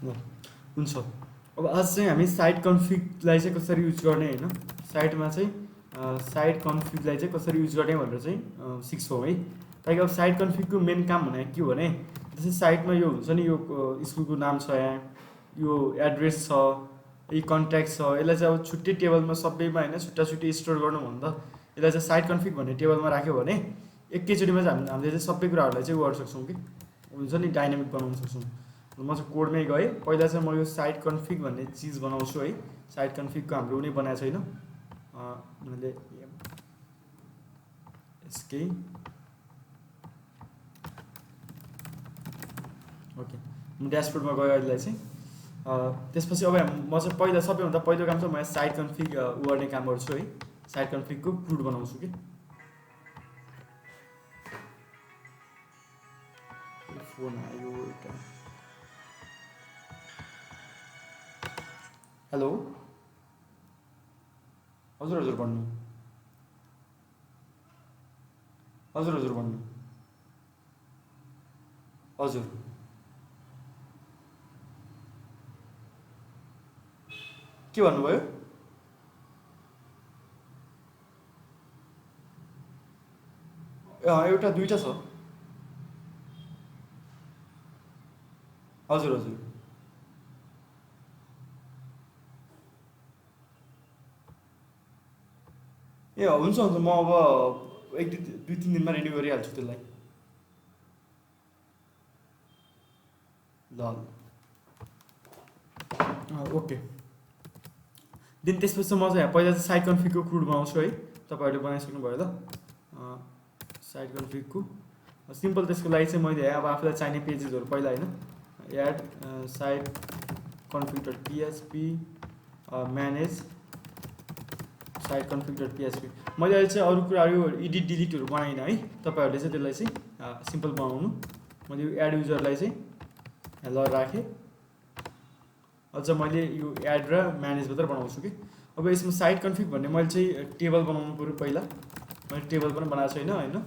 ल हुन्छ। अब आज चाहिँ हामी साइट कन्फिगलाई चाहिँ कसरी युज गर्ने होइन, साइटमा चाहिँ साइट कन्फिगलाई चाहिँ कसरी युज गर्ने भनेर चाहिँ सिक्छौँ है। ताकि अब साइट कन्फिगको मेन काम भनेको के हो भने, जस्तै साइटमा यो हुन्छ नि, यो स्कुलको नाम छ, यहाँ यो एड्रेस छ, यो कन्ट्याक्ट छ, यसलाई चाहिँ अब छुट्टै टेबलमा सबैमा होइन छुट्टा छुट्टै स्टोर गर्नुभन्दा यसलाई चाहिँ साइट कन्फिग भन्ने टेबलमा राख्यो भने एकैचोटिमा चाहिँ हामीले चाहिँ सबै कुराहरूलाई चाहिँ गर्न सक्छौँ कि हुन्छ नि, डाइनामिक बनाउन सक्छौँ। म चाहिँ कोडमै गएँ। पहिला चाहिँ म यो साइट कन्फिग भन्ने चिज बनाउँछु है। साइट कन्फिगको हाम्रो कुनै बनाएको छैन, मैले यसकै ओके, म ड्यासबोर्डमा गएँ अहिलेलाई चाहिँ। त्यसपछि अब म चाहिँ पहिला सबैभन्दा पहिलो काम चाहिँ म साइट कन्फिग गर्ने काम गर्छु है। साइट कन्फिगको क्रुड बनाउँछु कि। फोन आयो एउटा। हेलो, हजुर हजुर भन्नु, हजुर हजुर भन्नु, हजुर के भन्नुभयो? एउटा दुईवटा छ। हजुर हजुर ए हुन्छ हुन्छ, म अब एक दुई तिन दिनमा रेडी गरिहाल्छु त्यसलाई। ल ओके। देन त्यसपछि म चाहिँ पहिला चाहिँ साइट कन्फिगको क्रुड बनाउँछु है। तपाईँहरूले बनाइसक्नु भयो ल साइट कन्फिगको सिम्पल। त्यसको लागि चाहिँ मैले अब आफूलाई चाहिने पेजेसहरू पहिला होइन, add site config dot PHP, manage site config dot PHP. मैले अहिले चाहिँ अरू कुराहरू एडिट डिलिटहरू बनाइनँ है। तपाईँहरूले चाहिँ त्यसलाई चाहिँ सिम्पल बनाउनु। मैले यो एड युजरलाई चाहिँ ल राखेँ। अझ मैले यो एड र म्यानेज मात्र बनाउँछु कि। अब यसमा साइट कन्फिग भन्ने मैले चाहिँ टेबल बनाउनु पऱ्यो पहिला। मैले टेबल पनि बनाएको छैन होइन।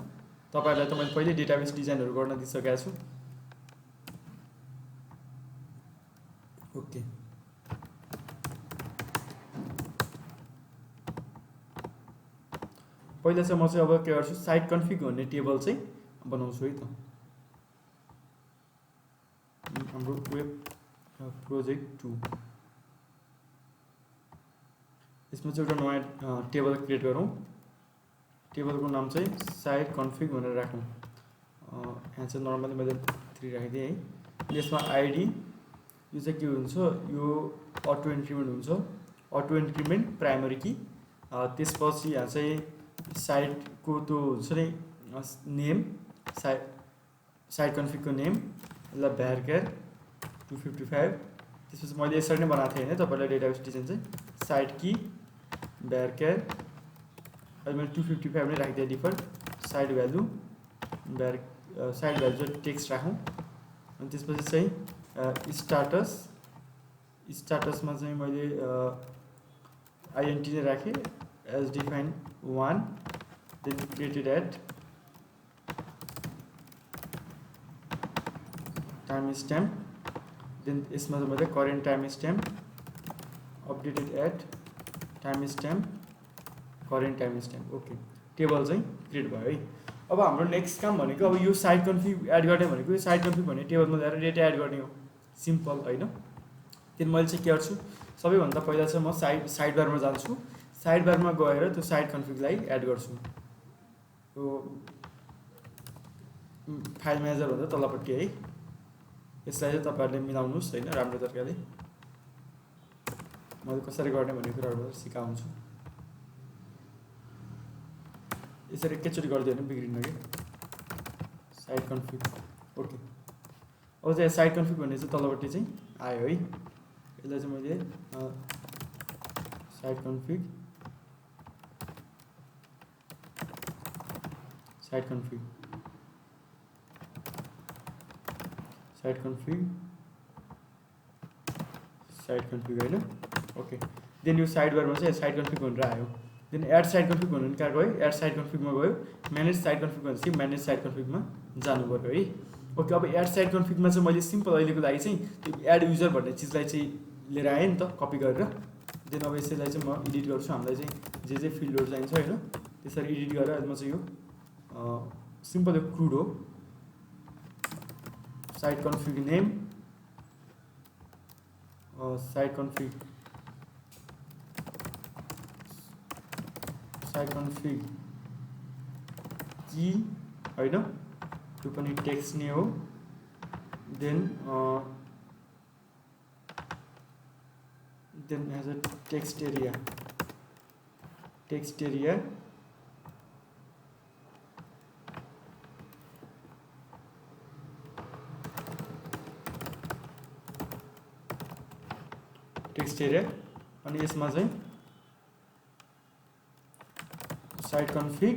तपाईँहरूलाई त मैले पहिल्यै डेटाबेस डिजाइनहरू गर्न दिइसकेको छु। ओके, पहिला चाहिँ म चाहिँ अब के गर्छु, साइट कन्फिग भन्ने टेबल चाहिँ बनाउँछु है त। हाम्रो वेब प्रोजेक्ट 2 यसमा चाहिँ एउटा नयाँ टेबल क्रिएट गरौँ। टेबलको नाम चाहिँ साइट कन्फिग भनेर राखौँ। यहाँ चाहिँ नर्मली मैले 3 राखिदिएँ है। यसमा आइडी यो चाहिँ के हुन्छ, यो अटो इन्क्रिमेन्ट हुन्छ, अटो इन्क्रिमेन्ट प्राइमरी की। त्यसपछि यहाँ चाहिँ साइटको त्यो हुन्छ नि नेम, साइट कन्फिगको नेम ल भ्यारक्यार 255। त्यसपछि मैले यसरी नै बनाएको थिएँ होइन तपाईँलाई डेटाबेस डिजाइन चाहिँ साइट की भ्यारक्यार, अहिले मैले 255 नै राखिदिएँ default. Site value site value चाहिँ टेक्स्ट राखौँ। अनि त्यसपछि चाहिँ स्टाटसमा चाहिँ मैले आइएनटी नै राखेँ, as define 1, then created at timestamp, then यसमा चाहिँ मैले current timestamp, updated at timestamp, current timestamp. Okay, table चाहिँ क्रिएट भयो है। अब हाम्रो नेक्स्ट काम भनेको अब यो साइट कन्फिग एड गर्ने भनेको यो साइट कन्फिग भन्ने टेबलमा ल्याएर डेटा एड गर्ने हो, सिम्पल होइन। त्यहाँदेखि मैले चाहिँ के गर्छु, सबैभन्दा पहिला चाहिँ म साइड बारमा जान्छु। साइड बारमा गएर त्यो साइट कन्फिगलाई एड गर्छु। यो फाइल म्यानेजरभन्दा तलपट्टि है। यसलाई चाहिँ तपाईँहरूले मिलाउनुहोस् होइन राम्रो तरिकाले। मैले कसरी गर्ने भन्ने कुराहरू सिकाउँछु। यसरी एकैचोटि गरिदियो भने बिग्रिन्न कि। Site config okay. अब चाहिँ साइट कन्फिग भन्ने चाहिँ तलपट्टि चाहिँ आयो है। यसलाई चाहिँ मैले site config site config site config site config होइन। ओके, देन यो साइड बारमा चाहिँ साइट कन्फिग भनेर आयो। देन एड साइट कन्फिग भन्नु कहाँ गयो, एड साइट कन्फिगमा गयो। म्यानेज साइट कन्फिग भनेपछि म्यानेज साइट कन्फिगमा जानु पऱ्यो है। ओके, अब एड साइट कन्फिगमा चाहिँ मैले सिम्पल अहिलेको लागि चाहिँ त्यो एड युजर भन्ने चिजलाई चाहिँ लिएर आएँ नि त कपी गरेर। देन अब यसैलाई चाहिँ म एडिट गर्छु, हामीलाई चाहिँ जे फिल्डहरू चाहिन्छ होइन त्यसरी एडिट गरेर म चाहिँ यो सिम्पल यो क्रुड हो, site config name, site config key होइन, त्यो पनि टेक्स्ट नै हो। Then as a text area text area अनि यसमा चाहिँ साइट कन्फिग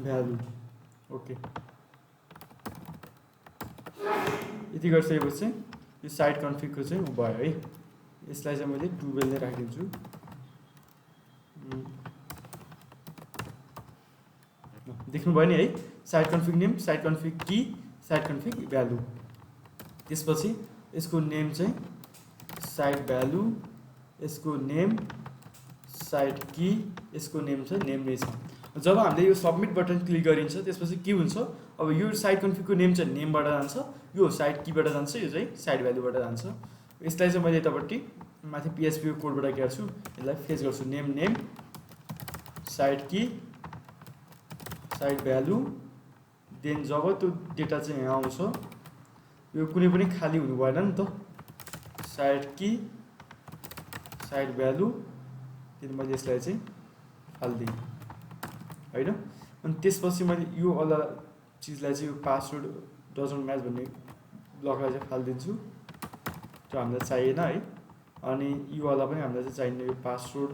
भ्यालु। ओके, यति गरिसकेपछि चाहिँ यो साइट कन्फिगको चाहिँ भयो है। यसलाई चाहिँ मैले 12 नै राखिदिन्छु। देख्नुभयो नि है, site config name, site config key, site config value. त्यसपछि यसको नेम चाहिँ साइट भ्यालु, यसको नेम साइट की, यसको नेम चाहिँ नेम नै छ। जब हामीले यो सबमिट बटन क्लिक गरिन्छ त्यसपछि के हुन्छ, अब यो साइट कन्फिगको नेम चाहिँ नेमबाट जान्छ, यो साइट कीबाट जान्छ, यो चाहिँ साइट भ्यालुबाट जान्छ। यसलाई चाहिँ मैले यतापट्टि माथि PHP को कोडबाट गर्छु, यसलाई फेच गर्छु, name site key site value. Then जब त्यो डेटा चाहिँ यहाँ आउँछ, यो कुनै पनि खाली हुनु भएन नि त, site key site value. Then मैले यसलाई चाहिँ हालिदिएँ होइन। अनि त्यसपछि मैले यो वाला चिजलाई चाहिँ यो पासवर्ड डजन्ट म्याच भन्ने ब्लकलाई चाहिँ फालिदिन्छु, त्यो हामीलाई चाहिएन है। अनि यो वाला पनि हामीलाई चाहिँ चाहिने, यो password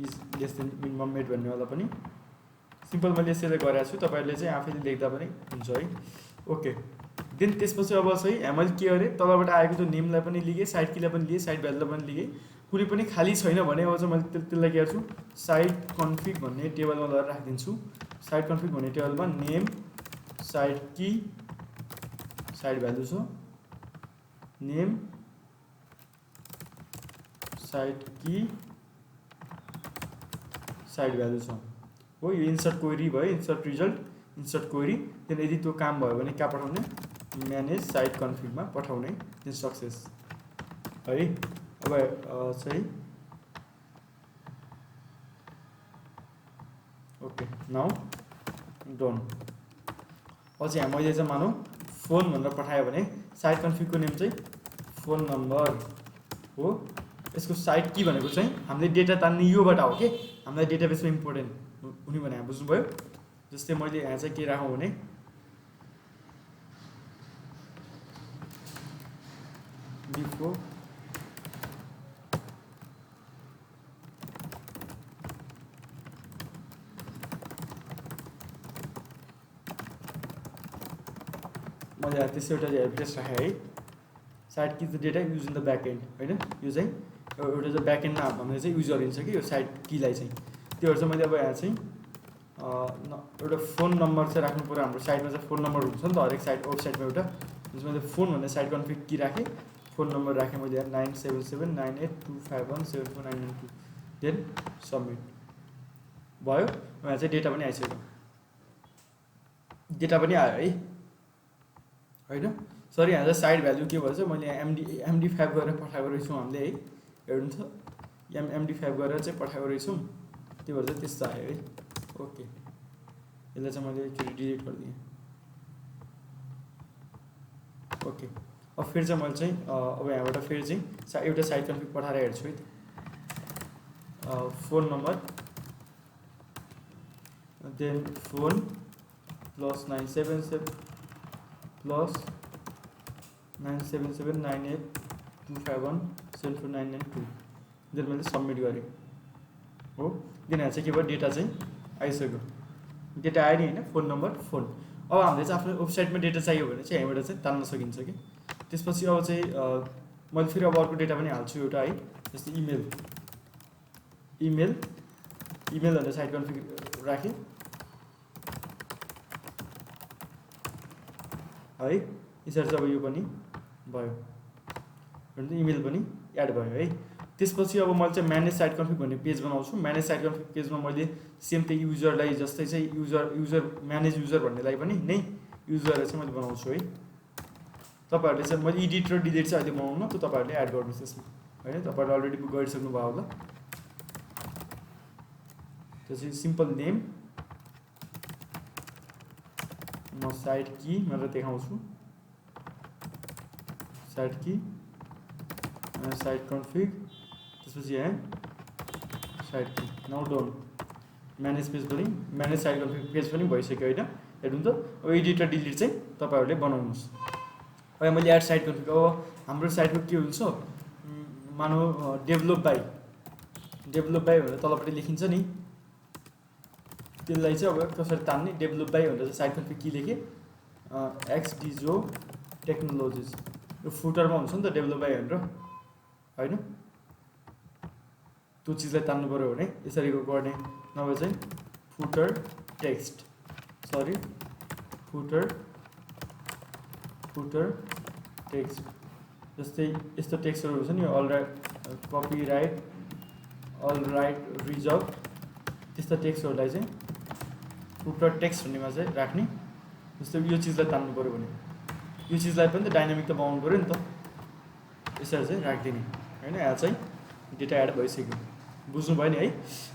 is less than minimum made भन्ने वाला पनि सिम्पल मैले यसैले गरेको छु, तपाईँहरूले चाहिँ आफैले लेख्दा पनि हुन्छ है। ओके, देन त्यसपछि अब चाहिँ मैले के गरेँ, तलबाट आएको त्यो नेमलाई पनि लिएँ, साइट कीलाई पनि लिएँ, साइट भ्यालुलाई पनि लिएँ। कुनै पनि खाली छैन भने अब चाहिँ मैले त्यसलाई के गर्छु, साइट कन्फिग भन्ने टेबलमा लगेर राखिदिन्छु। साइट कन्फिग भन्ने टेबलमा name site key site value छ, name site key site value छ हो। यो इन्सर्ट क्वेरी भयो, insert result, insert query. Then यदि त्यो काम भयो भने कहाँ पठाउने, म्यानेज साइट कन्फिगमा पठाउने, देन सक्सेस है। अब चाहिँ ओके, नाउ डन। पछि मैले चाहिँ मानौँ फोन भनेर पठायो भने साइट कन्फिगको नेम चाहिँ फोन नम्बर हो। यसको साइट की भनेको चाहिँ हामीले डेटा तान्ने योबाट हो कि हामीलाई डेटाबेसमा इम्पोर्टेन्ट हुने भने बुझ्नुभयो। जस्तै मैले यहाँ चाहिँ के राखौँ भने बिफोर मैले यहाँ त्यसै एउटा हेल्पलेस राखेँ है। Site key the data use in the back end होइन, यो चाहिँ एउटा चाहिँ ब्याक एन्डमा हामीले चाहिँ युज गरिन्छ कि यो साइट कीलाई चाहिँ, त्योहरू चाहिँ मैले अब यहाँ चाहिँ एउटा फोन नम्बर चाहिँ राख्नु पऱ्यो। हाम्रो साइटमा चाहिँ फोन नम्बर हुन्छ नि त हरेक साइट, वेबसाइटमा एउटा। जसमा मैले फोन भन्ने साइट कन्फिग की राखेँ, फोन नम्बर राखेँ मैले यहाँ 977982517492। देन सबमिट भयो। यहाँ चाहिँ डेटा पनि आइसक्यो, डेटा पनि आयो है होइन। सरी, यहाँ चाहिँ साइड भ्यालु के भन्छ, मैले यहाँ MD5 गरेर पठाएको रहेछौँ हामीले है, हेर्नु त MD5 गरेर चाहिँ पठाएको रहेछौँ, त्यो भएर चाहिँ त्यस्तो आयो है। ओके, यसलाई चाहिँ मैले एकचोटि डिलिट गरिदिएँ। ओके, अब फेरि चाहिँ मैले चाहिँ अब यहाँबाट फेरि चाहिँ एउटा साइट कन्फिग पठाएर हेर्छु है त। Phone number then phone plus 9779825174992। Then मैले सबमिट गरेँ हो। देन यहाँ चाहिँ के भयो, डेटा चाहिँ आइसक्यो, डेटा आयो नि होइन, फोन नम्बर फोन। अब हामीले चाहिँ आफ्नो वेबसाइटमा डेटा चाहियो भने चाहिँ यहाँबाट चाहिँ तान्न सकिन्छ कि। त्यसपछि अब चाहिँ मैले फेरि अब अर्को डेटा पनि हाल्छु एउटा है, जस्तै इमेल भनेर साइट कन्फिग राखेँ। है। यसरी चाहिँ अब यो पनि भयो, इमेल पनि एड भयो है। त्यसपछि अब मैले चाहिँ म्यानेज साइट कन्फिग भन्ने पेज बनाउँछु। म्यानेज साइट कन्फिग पेजमा मैले सेम त्यही युजरलाई जस्तै चाहिँ युजर म्यानेज युजर भन्नेलाई पनि नै युजरलाई चाहिँ मैले बनाउँछु है। तपाईँहरूले चाहिँ मैले एडिट र डिलिट चाहिँ अहिले बनाउनु, त तपाईँहरूले एड गर्नुहोस् त्यसमा होइन। तपाईँहरूले अलरेडी बुक गरिसक्नु भयो होला। त्यसपछि सिम्पल नेम, म साइट की भनेर देखाउँछु, साइट की साइट कन्फिग, त्यसपछि यहाँ साइट की। नाउ डन म्यानेज पेज पनि म्यानेज साइट कन्फिग पेज पनि भइसक्यो होइन। हेर्नु त अब एडिट र डिलिट चाहिँ तपाईँहरूले बनाउनुहोस्। अब मैले एड साइट कन्फिग, अब हाम्रो साइटको के हुन्छ मानौ डेभलप बाई भनेर तलपट्टि लेखिन्छ नि, त्यसलाई चाहिँ अब कसरी तान्ने, डेभलप बाई भनेर चाहिँ साइट कन्फिग के लेखेँ एक्सडिजो टेक्नोलोजिज, यो फुटरमा हुन्छ नि त डेभलप बाई भनेर होइन। त्यो चिजलाई तान्नु पऱ्यो भने यसरी गर्ने, नभए चाहिँ फुटर टेक्स्ट जस्तै यस्तो टेक्स्टहरू हुन्छ नि, अल राइट रिजल्ट, त्यस्तो टेक्स्टहरूलाई चाहिँ फुटर टेक्स्ट भन्नेमा चाहिँ राख्ने। जस्तो यो चिजलाई तान्नु पऱ्यो भने यो चिजलाई पनि त डाइनामिक त बनाउनु पऱ्यो नि त, यसरी चाहिँ राखिदिने होइन। यहाँ चाहिँ डेटा एड भइसक्यो, बुझ्नु भयो नि है।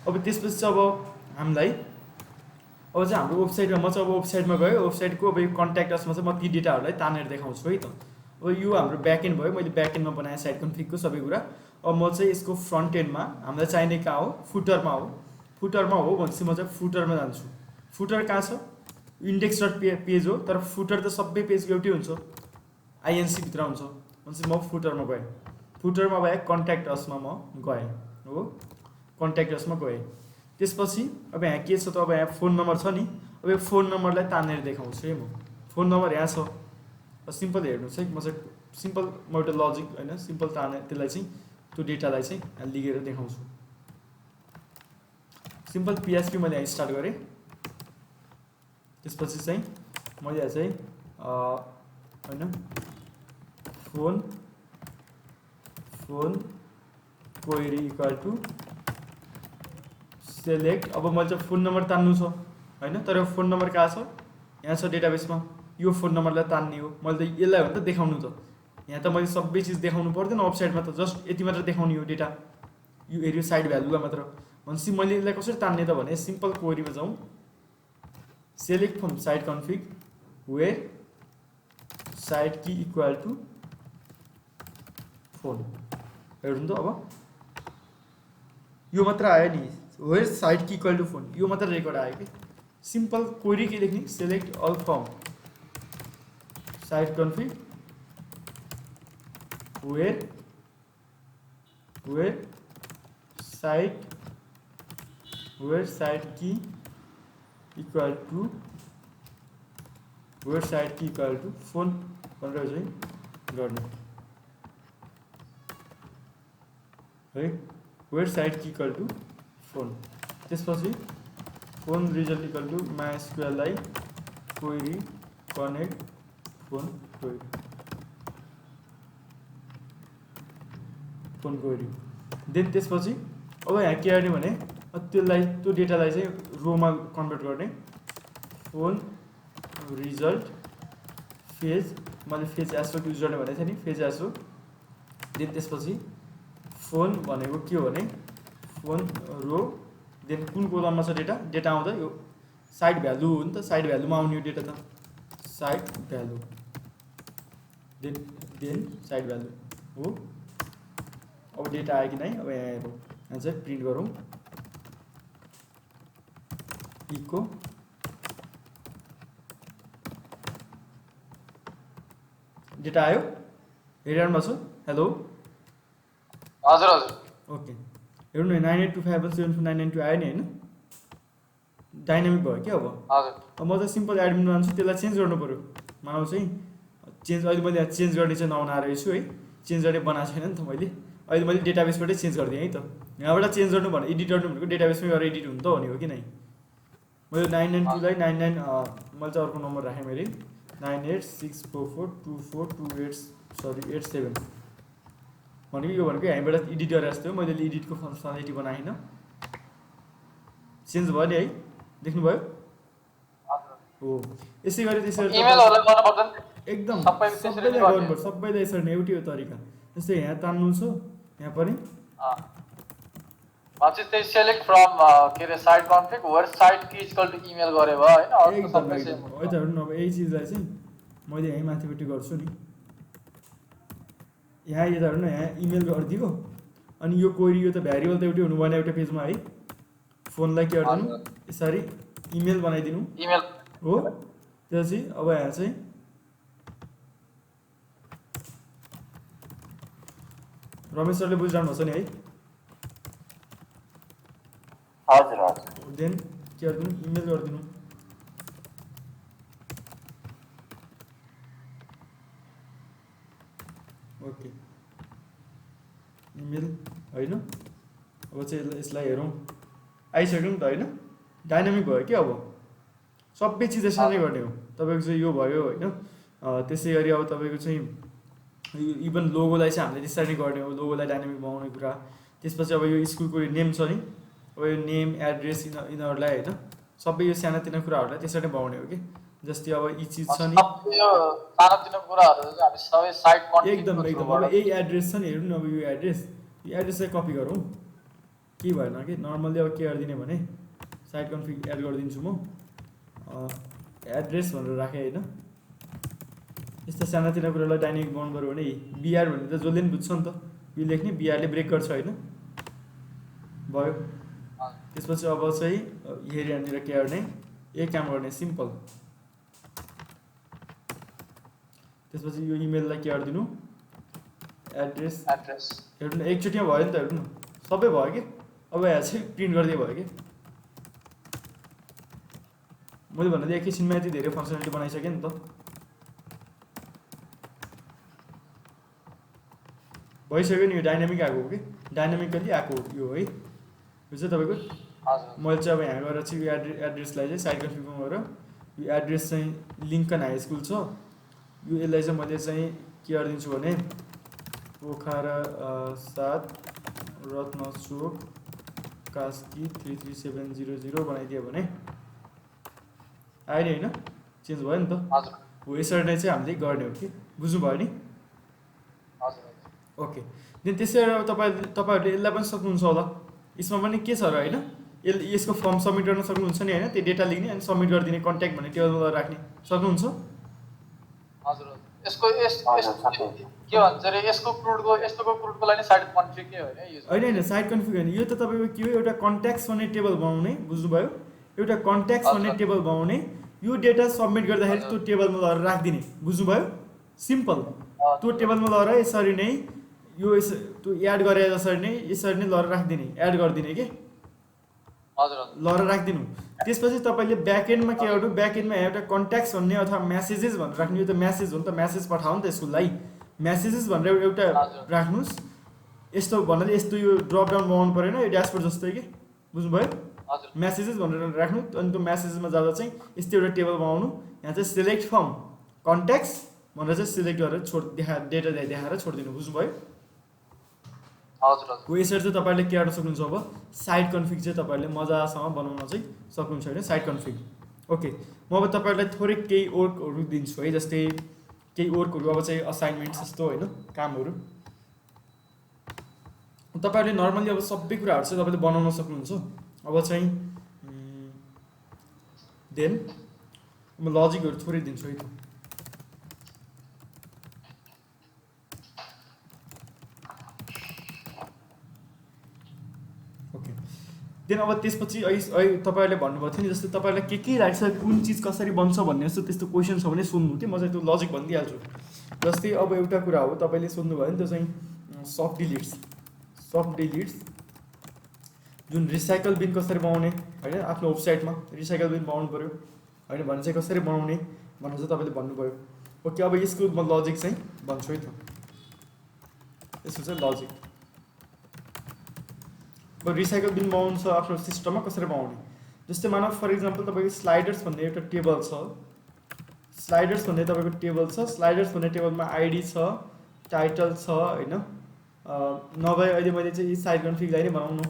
अब त्यसपछि चाहिँ अब हामीलाई अब चाहिँ हाम्रो वेबसाइटमा, म चाहिँ अब वेबसाइटमा गयो, वेबसाइटको अब यो कन्ट्याक्ट असमा चाहिँ म ती डेटाहरूलाई तानेर देखाउँछु है त। अब यो हाम्रो ब्याकएन्ड भयो, मैले ब्याकएन्डमा बनाएँ साइट कन्फिगको सबै कुरा। अब म चाहिँ यसको फ्रन्ट एन्डमा हामीलाई चाहिने कहाँ हो, फुटरमा हो भनेपछि म चाहिँ फुटरमा जान्छु। फुटर कहाँ छ, इन्डेक्स डट पेज हो, तर फुटर त सबै पेजको एउटै हुन्छ, आइएनसी भित्र हुन्छ भनेपछि म फुटरमा गएँ। फुटरमा भए कन्ट्याक्ट असमा म गएँ हो, कन्ट्याक्ट असमा गएँ। त्यसपछि अब यहाँ के छ त, अब यहाँ फोन नम्बर छ नि, अब यो फोन नम्बरलाई तानेर देखाउँछु है म। फोन नम्बर यहाँ छ, सिम्पल हेर्नुहोस् है, म चाहिँ सिम्पल म एउटा लजिक होइन सिम्पल ताने त्यसलाई चाहिँ त्यो डेटालाई चाहिँ यहाँ लिखेर देखाउँछु। सिम्पल पिएचपी मैले यहाँ स्टार्ट गरेँ। त्यसपछि चाहिँ मैले यहाँ चाहिँ होइन phone query equal to select. अब मैले चाहिँ फोन नम्बर तान्नु छ होइन, तर फोन नम्बर कहाँ छ, यहाँ छ डेटाबेसमा, यो फोन नम्बरलाई तान्ने हो। मैले त यसलाई हो नि त देखाउनु त, यहाँ त मैले सबै चिज देखाउनु पर्दैन वेबसाइटमा त, जस्ट यति मात्र देखाउने हो डेटा, यो हेऱ्यो साइड भ्यालुलाई मात्र। भनेपछि मैले यसलाई कसरी तान्ने त भने सिम्पल क्वेरीमा जाउँ, select from site config where site key equal to phone. हेर्नु त अब यो मात्र आयो नि, where site key equal to phone, यो मात्र रेकर्ड आयो कि। सिम्पल क्वेरी के लेख्ने, select all from site config where site key equal to phone भनेर चाहिँ गर्ने है, where site key equal to phone. त्यसपछि phone result equal to mysqli query connect phone query. Then त्यसपछि अब यहाँ के गर्ने भने त्यसलाई त्यो डेटालाई चाहिँ रोमा कन्भर्ट गर्ने, फोन रिजल्ट फेज, मैले फेज एसो युजरले भनेको थिएँ नि, फेज एसो। देन त्यसपछि फोन भनेको के हो भने फोन रो, देन कुन कोलममा छ डेटा आउँदा यो साइड भ्यालु हो नि त, साइड भ्यालुमा आउने यो डेटा त site value, then site value हो। अब डेटा आयो कि नै, अब यहाँ हेरौँ, यहाँ चाहिँ प्रिन्ट गरौँ इको डेटा आयो, हेरिरहनु भएको छ, हेलो हजुर हजुर ओके। हेर्नु न 9825174992 आयो नि होइन, डाइनामिक भयो क्या। अब म त सिम्पल एडमिन जान्छु, त्यसलाई चेन्ज गर्नु पऱ्यो। मानव चाहिँ चेन्ज, अहिले मैले यहाँ चेन्ज गर्ने चाहिँ नआउन रहेछु है, चेन्ज गर्ने बनाएको छैन नि त मैले, अहिले मैले डेटाबेसबाटै चेन्ज गरिदिएँ है त। यहाँबाट चेन्ज गर्नु भने एडिट गर्नु भनेको डेटाबेसमै गएर एडिट हुनु त हो नि, हो कि नै। मैले 992लाई 99 मैले चाहिँ अर्को नम्बर राखेँ मैले 9864424287 भनेको यो भनेको हामीबाट एडिट गरेर जस्तो हो। मैले एडिटको फङ्सनालिटी बनाइन। चेन्ज भयो नि है, देख्नुभयो हो। यसै गरी त्यसरी इमेलहरुलाई गर्नु पर्दैन एकदम सबै त्यसरी सबैलाई नै गर्ने गर्नुपर्छ, सबैलाई यसरी नै एउटै हो तरिका। जस्तै यहाँ तान्नु छ, यहाँ पनि चाहिँ त्यही सेलेक्ट फ्रम के अरे site config where site key equal to email गरे भयो हैन अरु त एकदम सबै सेम एकदम है त। हेर्नु न, अब यही चिजलाई चाहिँ मैले यहीँ माथिपट्टि गर्छु नि, यहाँ यो त हेर्नु न, यहाँ इमेल गरिदियो। अनि यो क्वेरी, यो त भ्यारिएबल त एउटै हुनु भएन एउटा पेजमा है। फोनलाई के गरिदिनु, यसरी इमेल बनाइदिनु इमेल हो। त्यसपछि अब यहाँ चाहिँ रमेश सरले बुझिरहनु भएको छ नि है। हजुर हजुर देन के गरिदिनु, इमेल गरिदिनु। ओके, इमेल होइन। अब चाहिँ यसलाई हेरौँ, आइसक्यो नि त होइन, डाइनामिक भयो कि अब सबै चिज यसरी गर्ने हो। तपाईँको चाहिँ यो भयो होइन। त्यसै गरी अब तपाईँको चाहिँ इभन लोगोलाई चाहिँ हामीले त्यसरी नै गर्ने हो, लोगोलाई डाइनामिक बनाउने कुरा। त्यसपछि अब यो स्कुलको नेम छ नि, अब यो नेम एड्रेस यिनीहरूलाई होइन, सबै यो सानातिना कुराहरूलाई त्यसरी नै बनाउने हो कि। जस्तै अब यी चिज छ नि, यो सानोतिनो कुराहरु चाहिँ हामी सबै साइट कन्फिग एकदम एकदम। अब यही एड्रेस छ नि, हेर्नु न, अब यो एड्रेसलाई कपी गरौँ। के भएन कि नर्मल्ली अब के गरिदिने भने साइट कन्फिग एड गरिदिन्छु म, एड्रेस भनेर राखेँ होइन। यस्तो सानातिना कुरालाई डाइनामिक बनाउनु पऱ्यो भने बिआर भने त जसले पनि बुझ्छ नि त, यो लेख्ने बिआरले ब्रेक गर्छ होइन, भयो। त्यसपछि अब चाहिँ हेरी यहाँनिर के गर्ने, एक काम गर्ने, सिम्पल। त्यसपछि यो इमेललाई के गरिदिनु, एड्रेस। हेर्नु न, एकचोटिमा भयो नि त, हेर्नु न सबै भयो कि। अब यहाँ चाहिँ प्रिन्ट गरिदिए भयो कि। मैले भन्दा एकैछिनमा यति धेरै फङ्सनालिटी बनाइसकेँ नि त। भइसक्यो नि, यो डाइनामिक आएको हो कि, डाइनामिकली आएको हो यो है। यो चाहिँ तपाईँको मैले चाहिँ अब यहाँ गएर चाहिँ यो एड्रेसलाई चाहिँ साइट कन्फिगमा गएर यो एड्रेस चाहिँ लिङ्कन हाई स्कुल छ, यो यसलाई चाहिँ मैले चाहिँ के गरिदिन्छु भने पोखरा 7 रत्न चोक कास्की 33700 बनाइदियो भने आयो नि होइन, चेन्ज भयो नि त हो। यसरी नै चाहिँ हामीले गर्ने हो कि, बुझ्नुभयो नि। ओके, देन त्यसै गरेर तपाईँहरूले यसलाई पनि सक्नुहुन्छ होला। यसमा पनि के छ र होइन, यसको फर्म सबमिट गर्न सक्नुहुन्छ नि होइन, त्यो डेटा लिने अनि सबमिट गरिदिने, कन्ट्याक्ट भन्ने टेबलमा राख्ने सक्नुहुन्छ। हजुर यसको के भन्छ रे, यसको क्रुडको लागि साइट कन्फिग के हो हैन होइन साइट कन्फिग होइन, यो त तपाईँको के हो, एउटा कन्ट्याक्ट्स भन्ने टेबल बनाउने, बुझ्नुभयो। एउटा कन्ट्याक्ट्स भन्ने टेबल बनाउने, यो डेटा सबमिट गर्दाखेरि त्यो टेबलमा लगेर राखिदिने, बुझ्नुभयो। सिम्पल, त्यो टेबलमा लगेर यसरी नै यो त्यो एड गरे जसरी नै यसरी नै लगेर राखिदिने, एड गरिदिने कि लगेर राखिदिनु। त्यसपछि तपाईँले ब्याकएन्डमा के गर्नु, ब्याकएन्डमा एउटा कन्ट्याक्ट्स भन्ने अथवा म्यासेजेस भनेर राख्नु। यो त म्यासेज हो नि त, म्यासेज पठाउ नि त स्कुललाई, म्यासेजेस भनेर एउटा राख्नुहोस्। यस्तो भन्नाले यस्तो यो ड्रप डाउन बनाउनु परेन, यो ड्यासबोर्ड जस्तै कि, बुझ्नुभयो। म्यासेजेस भनेर राख्नु, अनि त्यो म्यासेजेसमा जाँदा चाहिँ यस्तो एउटा टेबल बनाउनु। यहाँ चाहिँ सिलेक्ट फ्रम कन्ट्याक्ट्स भनेर चाहिँ सिलेक्ट गरेर डेटा देखाएर छोडिदिनु, बुझ्नुभयो। हो यसरी चाहिँ तपाईँले के गर्न सक्नुहुन्छ। अब साइट कन्फिग चाहिँ तपाईँले मजासँग बनाउन चाहिँ सक्नुहुन्छ होइन, साइट कन्फिग। ओके, म अब तपाईँहरूलाई थोरै केही वर्कहरू दिन्छु है, जस्तै केही वर्कहरू अब चाहिँ असाइनमेन्ट जस्तो होइन, कामहरू तपाईँहरूले नर्मली अब सबै कुराहरू चाहिँ तपाईँले बनाउन सक्नुहुन्छ। अब चाहिँ देन म लजिकहरू थोरै दिन्छु है त। देन अब त्यसपछि तपाईँहरूले भन्नुभएको थियो नि, जस्तै तपाईँहरूलाई के लाग्छ कुन चिज कसरी बन्छ भन्ने जस्तो त्यस्तो क्वेसन छ भने सोध्नु कि, म चाहिँ त्यो लजिक भनिदिइहाल्छु। जस्तै अब एउटा कुरा हो, तपाईँले सोध्नुभयो नि, त्यो चाहिँ सफ्ट डिलिट्स जुन रिसाइकल बिन कसरी बनाउने होइन, आफ्नो वेबसाइटमा रिसाइकल बिन बनाउनु पऱ्यो होइन भने चाहिँ कसरी बनाउने भनेर चाहिँ तपाईँले भन्नुभयो। ओके, अब यसको म लजिक चाहिँ भन्छु है त। यसको चाहिँ लजिक, अब रिसाइकल बिन बनाउनु छ आफ्नो सिस्टममा कसरी बनाउने। जस्तै मानव फर इक्जाम्पल तपाईँको स्लाइडर्स भन्ने एउटा टेबल छ, स्लाइडर्स भन्ने तपाईँको टेबल छ। स्लाइडर्स भन्ने टेबलमा आइडी छ, टाइटल छ होइन। नभए अहिले मैले चाहिँ साइट कन्फिगलाई नै बनाउनु।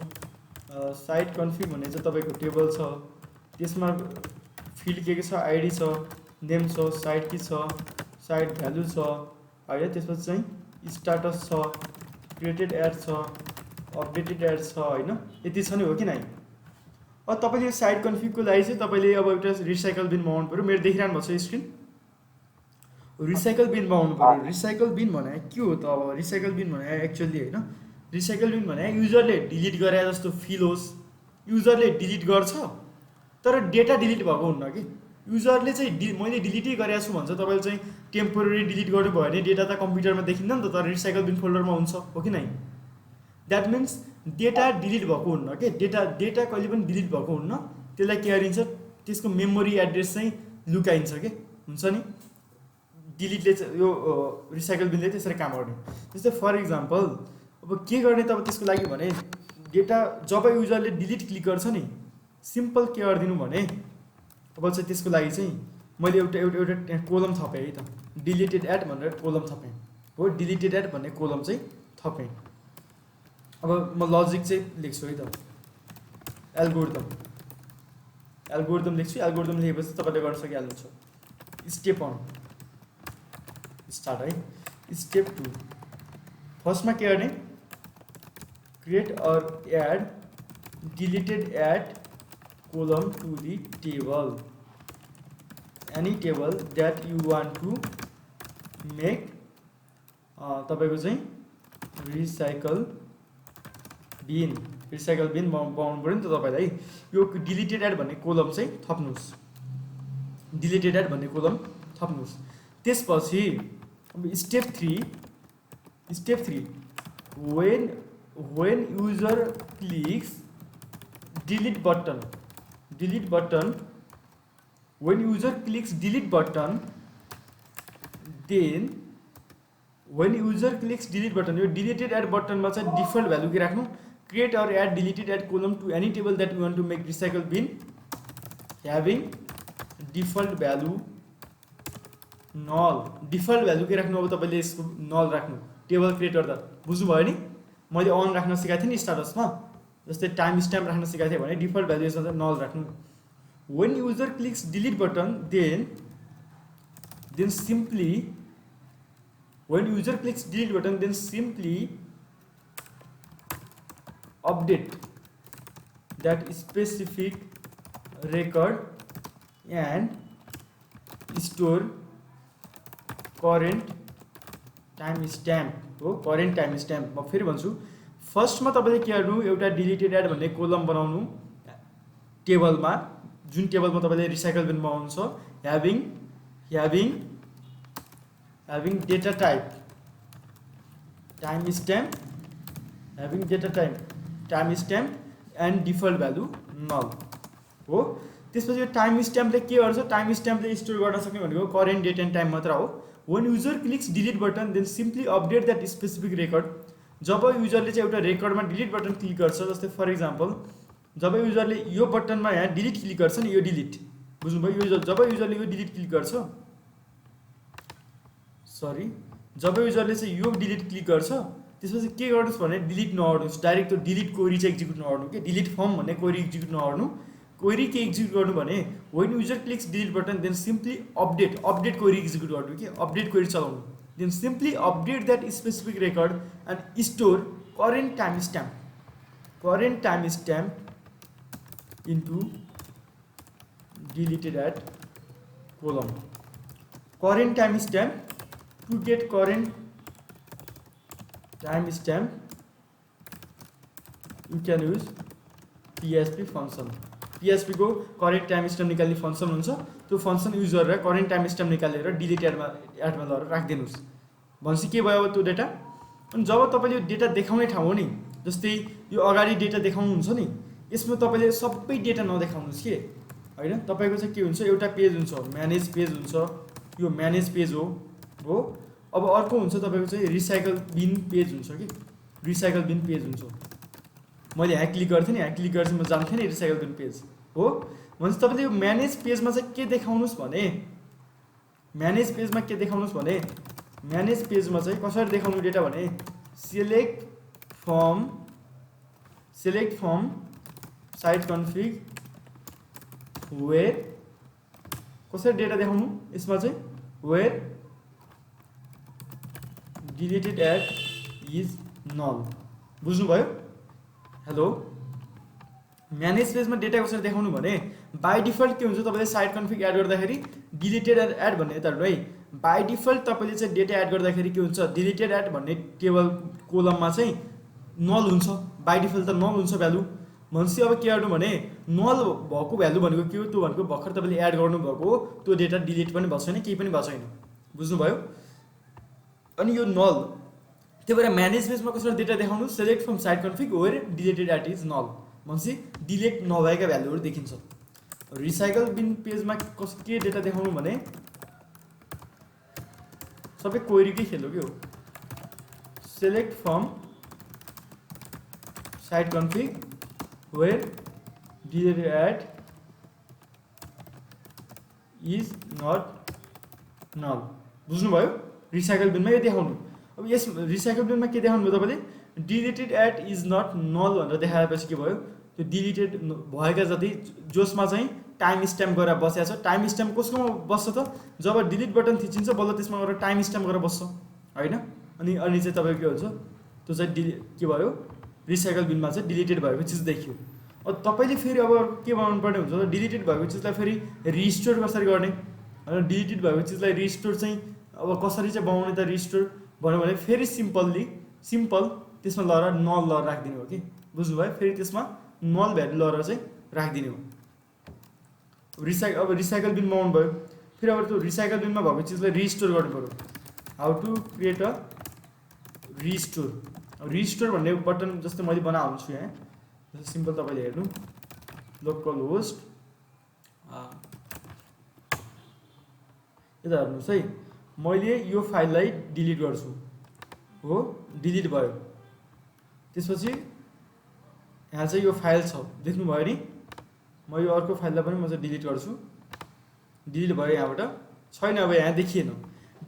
साइट कन्फिग भन्ने चाहिँ तपाईँको टेबल छ, त्यसमा फिल्ड के छ, आइडी छ, नेम छ, साइट की छ, साइट भ्यालु छ होइन। त्यसपछि चाहिँ स्टाटस छ, क्रिएटेड एड छ, अपडेटेड एड छ होइन। यति छ नि, हो कि नै? अब तपाईँले साइट कन्फिगको लागि चाहिँ तपाईँले अब एउटा रिसाइकल बिन बनाउनु पऱ्यो। मेरो देखिरहनु भएको छ स्क्रिन? रिसाइकल बिन बनाउनु पऱ्यो। रिसाइकल बिन भने के हो त? अब रिसाइकल बिन भने एक्चुअली होइन, रिसाइकल बिन भने युजरले डिलिट गरे जस्तो फिल होस्। युजरले डिलिट गर्छ तर डेटा डिलिट भएको हुन्न कि। युजरले चाहिँ मैले डिलिटै गरेको छु भन्छ, तपाईँले चाहिँ टेम्पोररी डिलिट गर्नुभयो भने डेटा त कम्प्युटरमा देखिन्न नि त, तर रिसाइकल बिन फोल्डरमा हुन्छ, हो कि नै? द्याट मिन्स डेटा डिलिट भएको हुन्न के। डेटा कहिले पनि डिलिट भएको हुन्न। त्यसलाई के गरिन्छ, त्यसको मेमोरी एड्रेस चाहिँ लुकाइन्छ के, हुन्छ नि। डिलिटले चाहिँ यो रिसाइकल बिनले त्यसरी काम गर्ने। जस्तै फर इक्जाम्पल अब के गर्ने त अब त्यसको लागि भने डेटा जब युजरले डिलिट क्लिक गर्छ नि, सिम्पल के गरिदिनु भने अब चाहिँ त्यसको लागि चाहिँ मैले एउटा कोलम थपेँ है त, डिलिटेड एड भनेर कोलम थपेँ हो। डिलिटेड एड भन्ने कोलम चाहिँ थपेँ। अब म लजिक चाहिँ लेख्छु है त, एल्गोरिदम लेख्छु। एल्गोरिदम लेखेपछि तपाईँले गर्न सकिहाल्नुहुन्छ। स्टेप 1 स्टार्ट है। स्टेप 2 फर्स्टमा के गर्ने, create or add deleted at column to the table, any table that you want to make. तपाईँको चाहिँ रिसाइकल बिन बनाउनु पऱ्यो नि त तपाईँलाई। यो डिलिटेड एड भन्ने कोलम चाहिँ थप्नुहोस्, डिलिटेड एड भन्ने कोलम थप्नुहोस्। त्यसपछि step 3 when user clicks delete button, when user clicks delete button, then when user clicks delete button, यो डिलिटेड एड बटनमा चाहिँ डिफल्ट भ्यालु के राख्नु, create or add deleted at column to any table that you want to make recycle bin having default value null. Default value के राख्नु, अब तपाईँले यसको नल राख्नु टेबल क्रिएट गर्दा। बुझ्नुभयो नि? मैले अन राख्न सिकाएको थिएँ नि स्टाटसमा, जस्तै टाइम स्ट्याम्प राख्न सिकाएको थिएँ भने डिफल्ट भ्यालु यसमा चाहिँ नल राख्नु। When user clicks delete button then simply update that specific record and store current timestamp हो। करेन्ट टाइमस्ट्याम्प म फेरि भन्छु, फर्स्टमा तपाईँले के गर्नु, एउटा डिलिटेड एड भन्ने कोलम बनाउनु टेबलमा, जुन टेबलमा तपाईँले रिसाइकल बिन बनाउनु छ। Having data type timestamp and default value null हो। त्यसपछि यो टाइमस्ट्याम्पले के गर्छ, टाइमस्ट्याम्पले स्टोर गर्न सक्ने भनेको करेन्ट डेट एन्ड टाइम मात्र हो। When user clicks delete button then simply update that specific record. जब युजरले चाहिँ एउटा रेकर्डमा डिलिट बटन क्लिक गर्छ, जस्तै फर इक्जाम्पल जब युजरले यो बटनमा यहाँ डिलिट क्लिक गर्छ नि, यो डिलिट, बुझ्नुभयो? यो जब युजरले यो डिलिट क्लिक गर्छ, जब युजरले चाहिँ यो डिलिट क्लिक गर्छ, त्यसपछि के गर्नुहोस् भने डिलिट नगर्नुहोस्, डाइरेक्ट त्यो डिलिट क्वेरी चाहिँ एक्जिक्युट नगर्नु के। डिलिट फर्म भन्ने क्वेरी एक्जिक्युट नगर्नु। क्वेरी के एक्जिक्युट गर्नु भने when user clicks delete button then simply update query execute गर्नु के, अपडेट क्वेरी चलाउनु। Then simply update that specific record and store current timestamp into deleted at column. Current timestamp to get current timestamp you can use PHP function. PHP को current timestamp निकाल्ने function हुन्छ, त्यो function use गरेर current timestamp निकालेर delete एडमा लगेर राखिदिनुस्। भनेपछि के भयो त्यो डेटा। अनि जब तपाईँले यो डेटा देखाउने ठाउँ हो नि, जस्तै यो अगाडि डेटा देखाउनुहुन्छ नि, यसमा तपाईँले सबै डेटा नदेखाउनुहोस् के होइन। तपाईँको चाहिँ के हुन्छ, एउटा पेज हुन्छ म्यानेज पेज हुन्छ, यो म्यानेज पेज हो। अब अर्को हुन्छ तपाईँको चाहिँ रिसाइकल बिन पेज हुन्छ कि, रिसाइकल बिन पेज हुन्छ। मैले यहाँ क्लिक गर्थेँ नि, यहाँ क्लिक गरेपछि म जान्थेँ नि रिसाइकल बिन पेज हो। भनेपछि तपाईँले यो म्यानेज पेजमा चाहिँ के देखाउनुहोस् भने म्यानेज पेजमा के देखाउनुस् भने म्यानेज पेजमा चाहिँ कसरी देखाउनु डेटा भने select from site config where कसरी डेटा देखाउनु यसमा चाहिँ where deleted at is null बुझ्नुभयो हेलो म्यानेज पेजमा डेटा कसरी देखाउनु भने बाई डिफल्ट के हुन्छ तपाईले साइट कन्फिग एड गर्दाखेरि डिलिटेड एड भन्ने यताहरु है बाई डिफल्ट तपाईले चाहिँ डेटा एड गर्दाखेरि के हुन्छ डिलिटेड एड भन्ने टेबल कोलममा चाहिँ नल हुन्छ बाई डिफल्ट त नल हुन्छ भ्यालु भनेपछि अब के गर्नु भने नल भएको भ्यालु भनेको के हो त्यो भनेको भर्खर तपाईले एड गर्नु भएको त्यो डेटा डिलिट पनि भएको छैन केही पनि भएको छैन बुझ्नुभयो अनि यो नल त्यही भएर म्यानेज पेजमा कसरी डेटा देखाउनु select from site config where deleted at is null भनेपछि डिलिट नभएका भ्यालुहरु देखिन्छ रिसाइकल बिन पेजमा के डेटा देखाउनु भने सबै क्वेरीकै खेल हो के हो select from site config where deleted at is not null बुझ्नुभयो रिसाइकल बिनमा यो देखाउनु अब यस रिसाइकल बिनमा के देखाउनु भयो तपाईले डिलिटेड एट इज नट नल भनेर देखाएपछि के भयो त्यो डिलिटेड भएका जति जसमा चाहिँ टाइम स्ट्याम्प गरेर बसेको छ टाइम स्ट्याम्प कसकोमा बस्छ त जब डिलिट बटन थिचिन्छ बल्ल त्यसमा गएर टाइम स्ट्याम्प गरेर बस्छ हैन अनि चाहिँ तपाईको के हुन्छ त्यो चाहिँ के भयो रिसाइकल बिनमा चाहिँ डिलिटेड भएको चिज देखियो अब तपाईले फेरि अब के बनाउनु पर्ने हुन्छ त डिलिटेड भएको चिजलाई फेरि रिस्टोर कसरी गर्ने हैन डिलिटेड भएको चिजलाई रिस्टोर चाहिँ अब कसरी चाहिँ बनाउने त रिस्टोर भन्यो भने फेरि सिम्पल त्यसमा लएर नल लएर राखिदिनु हो कि बुझ्नुभयो फेरि त्यसमा नल भ्यालु लएर चाहिँ राखिदिनु हो अब रिसाइकल बिनमा आउनु भयो फेरि अब त्यो रिसाइकल बिनमा भएको चिजलाई रिस्टोर गर्नु पर्यो how to create a restore भन्ने बटन जस्तो मैले बनाएको छु यहाँ जस्तो सिम्पल तपाईले हेर्नु लोकल होस्ट यता हेर्नुहोस् है मैले यो फाइललाई डिलिट गर्छु हो डिलिट भयो त्यसपछि यहाँ चाहिँ यो फाइल छ देख्नुभयो नि म यो अर्को फाइललाई पनि म चाहिँ डिलिट गर्छु डिलिट भयो यहाँबाट छैन अब यहाँ देखिएन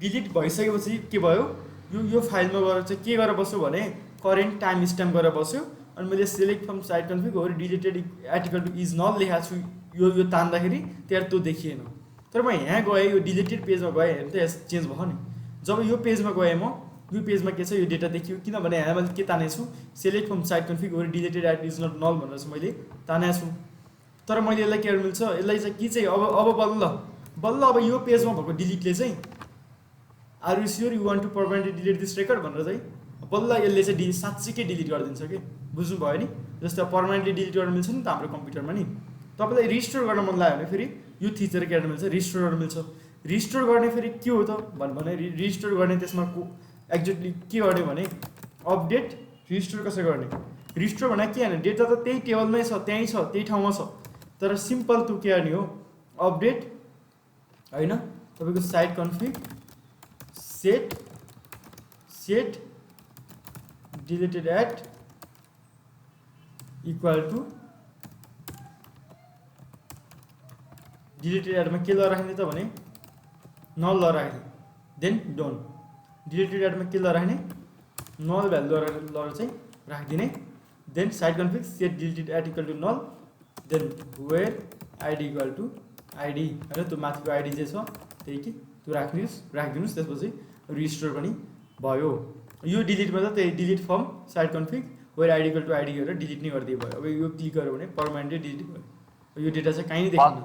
डिलिट भइसकेपछि के भयो यो फाइलमा गएर चाहिँ के गरेर बस्यो भने करेन्ट टाइम स्ट्याम्प गरेर बस्यो अनि मैले सेलेक्ट फ्रम साइट कन्फिग हो deleted article to is null लेखेको छु यो तान्दाखेरि त्यहाँ त्यो देखिएन तर म यहाँ गएँ यो डिलिटेड पेजमा गएँ हेर्नु त चेन्ज भयो नि जब यो पेजमा गएँ म यो पेजमा के छ यो डेटा देखियो किनभने यहाँ मैले के तानेको छु सेलेक्ट फ्रम साइट कन्फिग हो डिलिटेड एट इज नट नल भनेर चाहिँ मैले तानेको छु तर मैले यसलाई के गर्नु मिल्छ यसलाई चाहिँ के चाहिँ अब बल्ल अब यो पेजमा भएको डिलिटले चाहिँ are you sure you want to permanently delete this record भनेर चाहिँ बल्ल यसले चाहिँ साँच्चीकै डिलिट गरिदिन्छ कि बुझ्नुभयो नि जस्तो पर्मानेन्टली डिलिट गर्न मिल्छ नि त हाम्रो कम्प्युटरमा नि तपाईँलाई रिस्टोर गर्न मन लाग्यो भने फेरि यो थिचेर के गर्नु मिल्छ रिस्टोर गर्न मिल्छ रिस्टोर गर्ने फेरि के हो त भने रिस्टोर गर्ने त्यसमा एक्ज्याक्टली के गर्ने भने अपडेट रिस्टोर कसरी गर्ने रिस्टोर भने के होइन डेटा त त्यही टेबलमै छ त्यही ठाउँमा छ तर सिम्पल त्यो के गर्ने हो अपडेट हैन तपाईको site config set deleted at equal to deleted एटमा के लगाएर राख्ने त भने नल लगाएर राख्ने देन डोन्ट डिलिटेड एटमा के लगाएर राख्ने नल भ्यालु लगाएर चाहिँ राखिदिने then site config set deleted at equal to null then where ID equal to ID हैन त्यो माथिको आइडी जे छ त्यही कि त्यो राखिदिनुस् त्यसपछि रिस्टोर पनि भयो यो डिलिटमा त त्यही delete from site config where ID equal to ID गरेर डिलिट नै गरिदिए भयो अब यो क्लिक गर्यो भने पर्मानेन्टली डिलिट भयो यो डेटा चाहिँ कहीँ नै देखिँदैन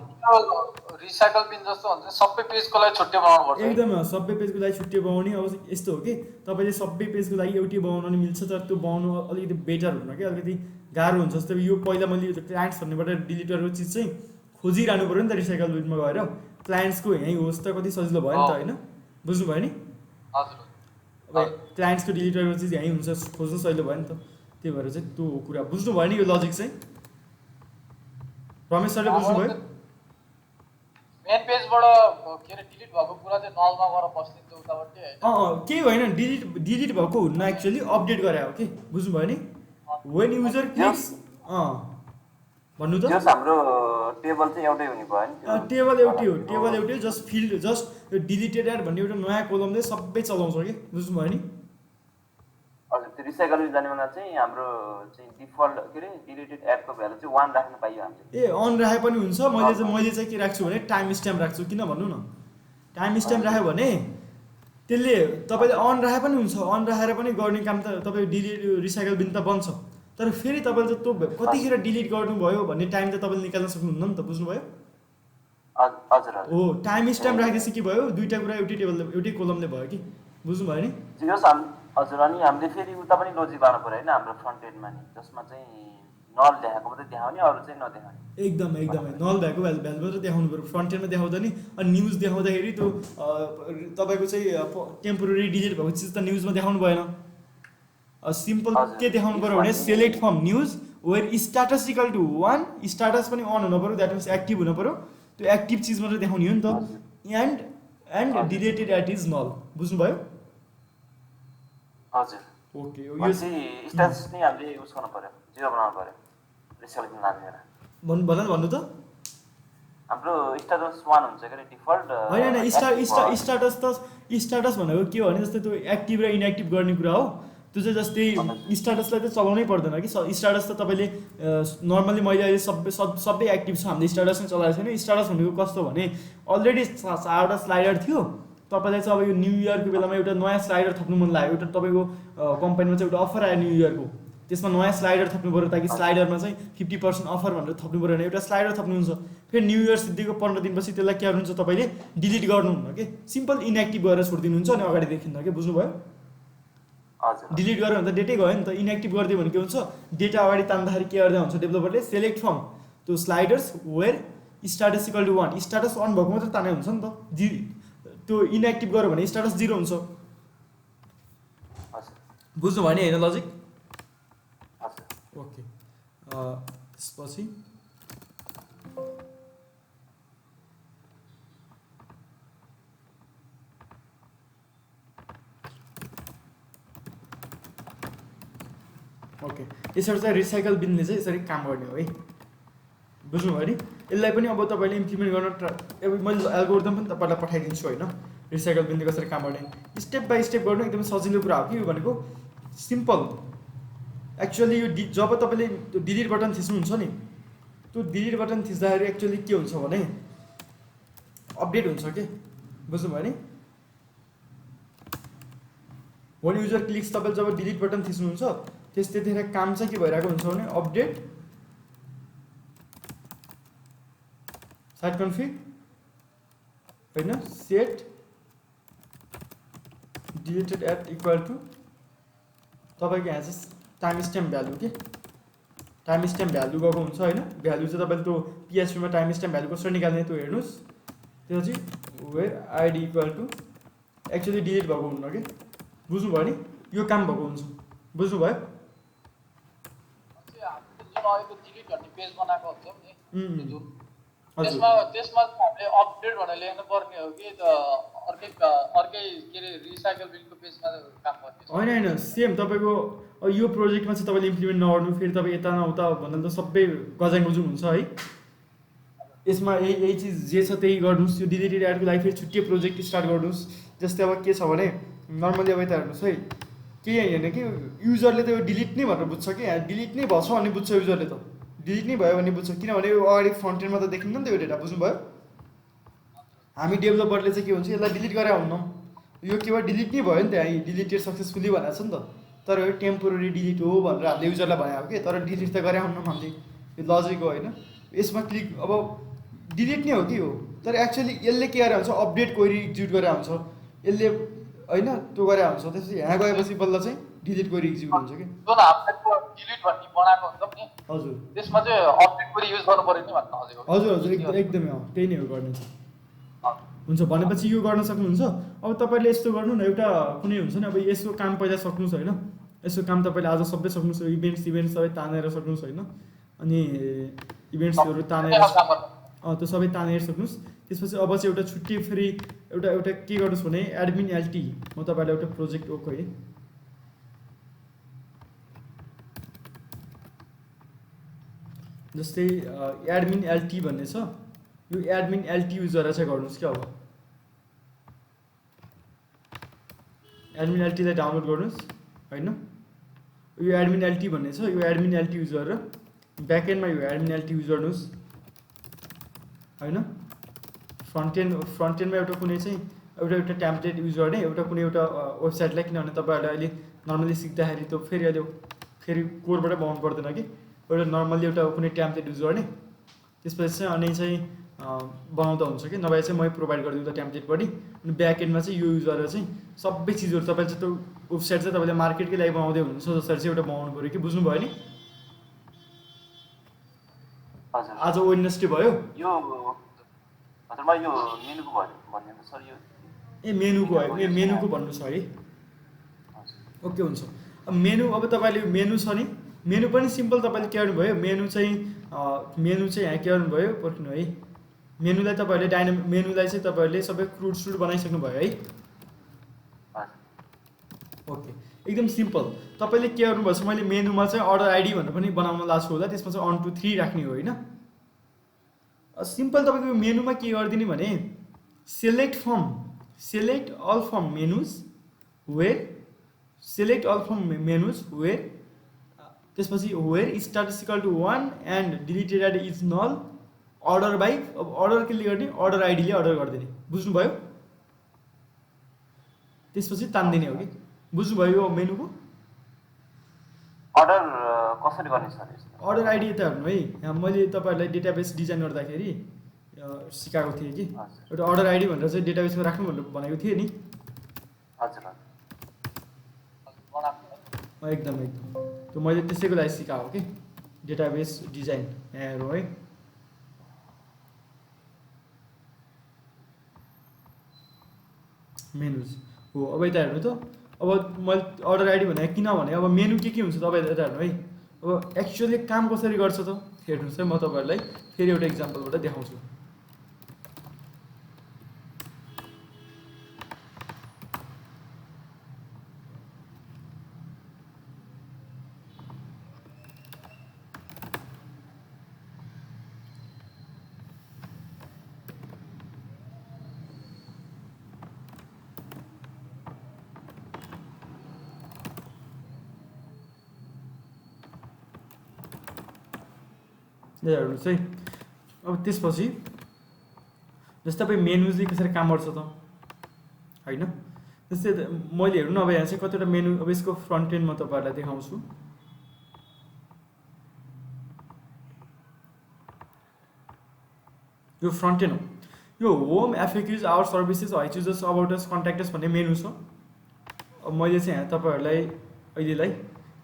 रिसाइकल बिन जस्तो हुन्छ सबै पेजको लागि छुट्टै बनाउनु पर्छ एकदम सबै पेजको लागि छुट्टै बनाउने अब यस्तो हो कि तपाईले सबै पेजको लागि एउटै बनाउन नि मिल्छ तर त्यो बनाउनु अलिकति बेटर हुन कि अलिकति गाह्रो हुन्छ जस्तै यो पहिला मैले यो क्लाइन्ट्स भन्नेबाट डिलिट गरेको चिज चाहिँ खोजिरहनु पर्यो नि त रिसाइकल बिनमा गएर क्लाइन्ट्सको यहीँ होस् त कति सजिलो भयो नि त हैन बुझ्नुभयो नि हजुर अब क्लाइन्ट्सको डिलिट गरेको चिज यहीँ हुन्छ खोज्नु सजिलो भयो नि त त्यही भएर चाहिँ त्यो कुरा बुझ्नुभयो नि यो लजिक चाहिँ रमेश सरले बुझ्नुभयो मेन पेजबाट के रे डिलिट भएको कुरा चाहिँ नलमा गएर बस्दिन्छ उताबाट हैन केही होइन डिलिट भएको हुन्न एक्चुअली अपडेट गरे हो कि बुझ्नुभयो नि व्हेन युजर क्लिक्स भन्नु त जस हाम्रो टेबल चाहिँ एउटै हुने भयो नि त्यो टेबल एउटै हो, टेबल एउटै, just field just deleted at भन्ने एउटा नयाँ कोलमले सबै चलाउँछ कि, बुझ्नुभयो नि? हजुर त्यो रिसाइकल बिन जाने बेला चाहिँ हाम्रो चाहिँ डिफल्ट के अरे डिलिटेड एडको भ्यालु चाहिँ 1 राख्न पाइयो हामीले। ए अन राखे पनि हुन्छ। मैले चाहिँ के राख्छु भने टाइम स्ट्याम्प राख्छु। किन भन्नु न, टाइम स्ट्याम्प राख्यो भने त्यसले तपाईँले अन राखे पनि हुन्छ, अन राखेर पनि गर्ने काम त तपाईँ डिलिट रिसाइकल बिन त बन्छ, तर फेरि तपाईँले त्यो कतिखेर डिलिट गर्नुभयो भन्ने टाइम त तपाईँले निकाल्न सक्नुहुन्न नि त, बुझ्नुभयो? हजुर हो, टाइम स्ट्याम्प राखेपछि के भयो, दुईवटा कुरा एउटै टेबलले एउटै कोलमले भयो कि, बुझ्नुभयो नि? हजुर अनि हामीले फेरि उता पनि लोजिक लाउनु पर्यो होइन हाम्रो फ्रन्ट एन्डमा नि, जसमा चाहिँ नल देखाएको मात्रै देखाउने अरू चाहिँ नदेखाउने। एकदमै नल भएको भ्यालु मात्रै देखाउनु पऱ्यो, फ्रन्ट एन्डमा देखाउँदा नि। अनि न्युज देखाउँदाखेरि त्यो तपाईँको चाहिँ टेम्पोररी डिलिट भएको चिज त न्युजमा देखाउनु भएन। सिम्पल के देखाउनु पऱ्यो भने select from news where status equal to 1, status पनि अन हुनु पऱ्यो, द्याट मिन्स एक्टिभ हुनु पऱ्यो, त्यो एक्टिभ चिज मात्रै देखाउने हो नि त। And deleted at is null, बुझ्नुभयो? हजुर ओके, यो चाहिँ स्ट्याटस नै हामीले युज गर्नु पर्यो, 0 बनाउनु पर्यो रिसाइकल लानेर। भन्नु त हाम्रो स्ट्याटस 1 हुन्छ के डिफल्ट होइन, स्ट्याटस त स्ट्याटस भनेको के हो भने जस्तै त्यो एक्टिभ र इनएक्टिभ गर्ने कुरा हो। त्यो चाहिँ जस्तै स्ट्याटसलाई त चलाउनै पर्दैन कि, स्ट्याटस त तपाईँले नर्मली मैले अहिले सबै एक्टिभ छ, हामीले स्ट्याटस नै चलाएको छैन। स्ट्याटस भनेको कस्तो भने अलरेडी 4वटा स्लाइडर थियो, तपाईँलाई चाहिँ अब यो न्यु इयरको बेलामा एउटा नयाँ स्लाइडर थप्नु मन लाग्यो, एउटा तपाईँको कम्पनीमा चाहिँ एउटा अफर आयो न्यु इयरको, त्यसमा नयाँ स्लाइडर थप्नु पऱ्यो, ताकि स्लाइडरमा चाहिँ 50% अफर भनेर थप्नु पऱ्यो भने एउटा स्लाइडर थप्नुहुन्छ। फेरि न्यु इयर सिद्धिको 15 दिनपछि त्यसलाई के गर्नुहुन्छ, तपाईँले डिलिट गर्नुहुन्न कि, सिम्पल इनएक्टिभ गरेर छोडिदिनुहुन्छ अनि अगाडि देखिन्न कि, बुझ्नुभयो? डिलिट गर्यो भने त डेटै गयो नि त। इनएक्टिभ गरिदियो भने के हुन्छ, डेटा अगाडि तान्दाखेरि के गर्दा हुन्छ डेभलपरले, सेलेक्ट फ्रम त्यो sliders where status equal to 1, status on भएको मात्रै ताने हुन्छ नि त। त्यो इनएक्टिभ गर्यो भने स्ट्याटस 0 हुन्छ, बुझ्नुभयो नि होइन लजिक? ओके, त्यसपछि ओके, यसरी चाहिँ रिसाइकल बिनले चाहिँ यसरी काम गर्ने हो है, बुझ्नुभयो नि? यसलाई पनि अब तपाईँले इम्प्लिमेन्ट गर्न मैले एल्गोरिदम पनि तपाईँलाई पठाइदिन्छु होइन, रिसाइकल बिनले कसरी काम गर्ने, स्टेप बाई स्टेप गर्नु एकदमै सजिलो कुरा हो कि यो भनेको, सिम्पल। एक्चुअली यो जब तपाईँले त्यो डिलिट बटन थिच्नुहुन्छ नि, त्यो डिलिट बटन थिच्दाखेरि एक्चुअली के हुन्छ भने अपडेट हुन्छ कि, बुझ्नुभयो नि? वान युजर क्लिक्स, तपाईँले जब डिलिट बटन थिच्नुहुन्छ त्यतिखेर काम चाहिँ के भइरहेको हुन्छ भने अपडेट साइट कन्फिग होइन, set deleted at equal to तपाईँको यहाँ चाहिँ टाइम स्ट्याम्प भ्यालु के, टाइम स्ट्याम्प भ्यालु गएको हुन्छ होइन। भ्यालु चाहिँ तपाईँले त्यो पिएचपीमा टाइम स्ट्याम्प भ्यालु कसरी निकाल्ने त्यो हेर्नुहोस्, त्यो चाहिँ where ID equal to actually delete भएको हुन्न कि, बुझ्नुभयो नि? यो काम भएको हुन्छ, बुझ्नुभयो? डिलिट गर्ने पेज बनाएको हुन्छ नि, हजुर त्यसमा हामीले अपडेट भनेर लेख्नु पर्ने हो कि अर्कै के अरे रिसाइकल बिनको पेजमा काम गर्ने? होइन, सेम तपाईँको यो प्रोजेक्टमा चाहिँ तपाईँले इम्प्लिमेन्ट नगर्नु, फेरि तपाईँ यता नउता भन्दा त सबै गजाङगुजुङ हुन्छ है। यसमा यही चिज जे छ त्यही गर्नुहोस्। यो डिलिटेड एडको लागि फेरि छुट्टै प्रोजेक्ट स्टार्ट गर्नुहोस्। जस्तै अब के छ भने नर्मली अब यता हेर्नुहोस् है, केही होइन कि युजरले त यो डिलिट नै भनेर बुझ्छ कि, डिलिट नै भएछ भन्ने बुझ्छ युजरले, त डिलिट नै भयो भन्ने बुझ्छ, किनभने यो अगाडि फ्रन्ट एन्डमा त देखिन्न नि त यो डेटा, बुझ्नुभयो? हामी डेभलपरले चाहिँ के हुन्छ, यसलाई डिलिट गरे हुन्न, यो केवल डिलिट नै भयो नि त, यहाँ डिलिटेड सक्सेसफुली भनेको छ नि त, तर यो टेम्पोररी डिलिट हो भनेर हामीले युजरलाई भने हो कि, तर डिलिट त गरे हुन्न हामीले, यो लजिक हो होइन। यसमा क्लिक अब डिलिट नै हो कि हो, तर एक्चुअली यसले के गरे हुन्छ, अपडेट क्वेरी एक्जिक्युट गरे हुन्छ यसले होइन, त्यो गरे हुन्छ। त्यसपछि यहाँ गएपछि बल्ल चाहिँ डिलिट क्वेरी एक्जिक्युट हुन्छ कि, जुन हामीले डिलिट भन्ने बनाएको हुन्छ नि, हजुर त्यसमा चाहिँ अपडेट क्वेरी युज गर्नु पर्यो नि भन्नु खोजेको। हजुर एकदमै हो, त्यही नै हो गर्ने चाहिँ। हुन्छ भनेपछि यो गर्न सक्नुहुन्छ। अब तपाईँले यस्तो गर्नु न, एउटा कुनै हुन्छ नि, अब यसको काम पहिला सक्नुहोस् होइन, यसको काम तपाईँले आज सबै सक्नुहोस्, इभेन्ट्स सबै तानेर सक्नुहोस् होइन, अनि इभेन्ट्सहरू तानेर त्यो सबै तानेर सक्नुहोस्। त्यसपछि अब चाहिँ एउटा छुट्टी फेरि एउटा के गर्नुहोस् भने एडमिन एलटी, म तपाईँलाई एउटा प्रोजेक्ट ओको है, जस्तै एडमिन एलटी भन्ने छ, यो एडमिन एलटी युज गरेर चाहिँ गर्नुहोस् क्या। अब एडमिन एलटीलाई डाउनलोड गर्नुहोस् होइन, यो एडमिन एलटी भन्ने छ, यो एडमिन एलटी युज गरेर ब्याकएन्डमा यो एडमिन एलटी युज गर्नुहोस् होइन। फ्रन्ट एन्डमा एउटा कुनै चाहिँ एउटा टेम्प्लेट युज गर्ने, एउटा कुनै एउटा वेबसाइटलाई, किनभने तपाईँहरूले अहिले नर्मली सिक्दाखेरि त फेरि अहिले फेरि कोडबाटै बनाउनु पर्दैन कि, एउटा नर्मली एउटा कुनै टेम्प्लेट युज गर्ने, त्यसपछि चाहिँ अनि चाहिँ बनाउँदा हुन्छ कि, नभए चाहिँ मै प्रोभाइड गरिदिउँदा टेम्प्लेट पनि। अनि ब्याक एन्डमा चाहिँ यो युज गरेर चाहिँ सबै चिजहरू तपाईँले चाहिँ त्यो वेबसाइट चाहिँ तपाईँले मार्केटकै लागि बनाउँदै हुनुहुन्छ जसरी चाहिँ एउटा बनाउनु पऱ्यो कि, बुझ्नुभयो नि। हजुर आज वेडनेसडे भयो, यो हजुर मलाई यो मेनुको भन्ने त सर यो ए मेनुको है, ए मेनुको भन्नु छ है, ओके हुन्छ। अब मेनु, अब तपाईँले मेनु छ नि, मेनु पनि सिम्पल तपाईँले के गर्नुभयो, मेनु चाहिँ यहाँ के गर्नुभयो पर्खिनु है, मेनुलाई तपाईँहरूले मेनुलाई चाहिँ तपाईँहरूले सबै क्रुड सुड बनाइसक्नु भयो है, ओके एकदम सिम्पल। तपाईँले के गर्नुभएछ, मैले मेनुमा चाहिँ अर्डर आइडी भनेर पनि बनाउन लाएको छु होला, त्यसमा चाहिँ 1 2 3 राख्ने हो होइन। सिम्पल तपाईँको मेनुमा के गरिदिने भने select all from menus where, select all from menus where, त्यसपछि where status equal to 1 and deleted ID is null, order by, अब अर्डर केले गर्ने, अर्डर आइडीले अर्डर गरिदिने, बुझ्नुभयो। त्यसपछि तान्दिने हो कि, बुझ्नुभयो यो मेनुको। अर्डर कसरी गर्ने सर? अर्डर आइडी यता हेर्नु है, यहाँ मैले तपाईँहरूलाई डेटाबेस डिजाइन गर्दाखेरि सिकाएको थिएँ कि, एउटा अर्डर आइडी भनेर चाहिँ डेटाबेसमा राख्नु भनेर भनेको थिएँ नि। हजुर एकदम त्यो मैले त्यसैको लागि सिकाएको कि, डेटाबेस डिजाइन यहाँ हेरौँ है। मेनुज हो, अब यता हेर्नु त, अब मैले अर्डर आइडी भने किनभने अब मेनु के हुन्छ तपाईँ यता हेर्नु है। अब एक्चुअली काम कसरी गर्छ त हेर्नुहोस् है, म तपाईँहरूलाई फेरि एउटा इक्जाम्पलबाट देखाउँछु। हेर्नुहोस् है, अब त्यसपछि जस्तै तपाईँ मेनुजले कसरी काम गर्छ त होइन। जस्तै मैले हेर्नु अब यहाँ चाहिँ कतिवटा मेनु, अब यसको फ्रन्ट एन्ड म तपाईँहरूलाई देखाउँछु। यो फ्रन्ट एन्ड हो, यो home FAQs our services why चुजर्स अबाउट अस कन्ट्याक्टर्स भन्ने मेनु छ। अब मैले चाहिँ यहाँ तपाईँहरूलाई अहिलेलाई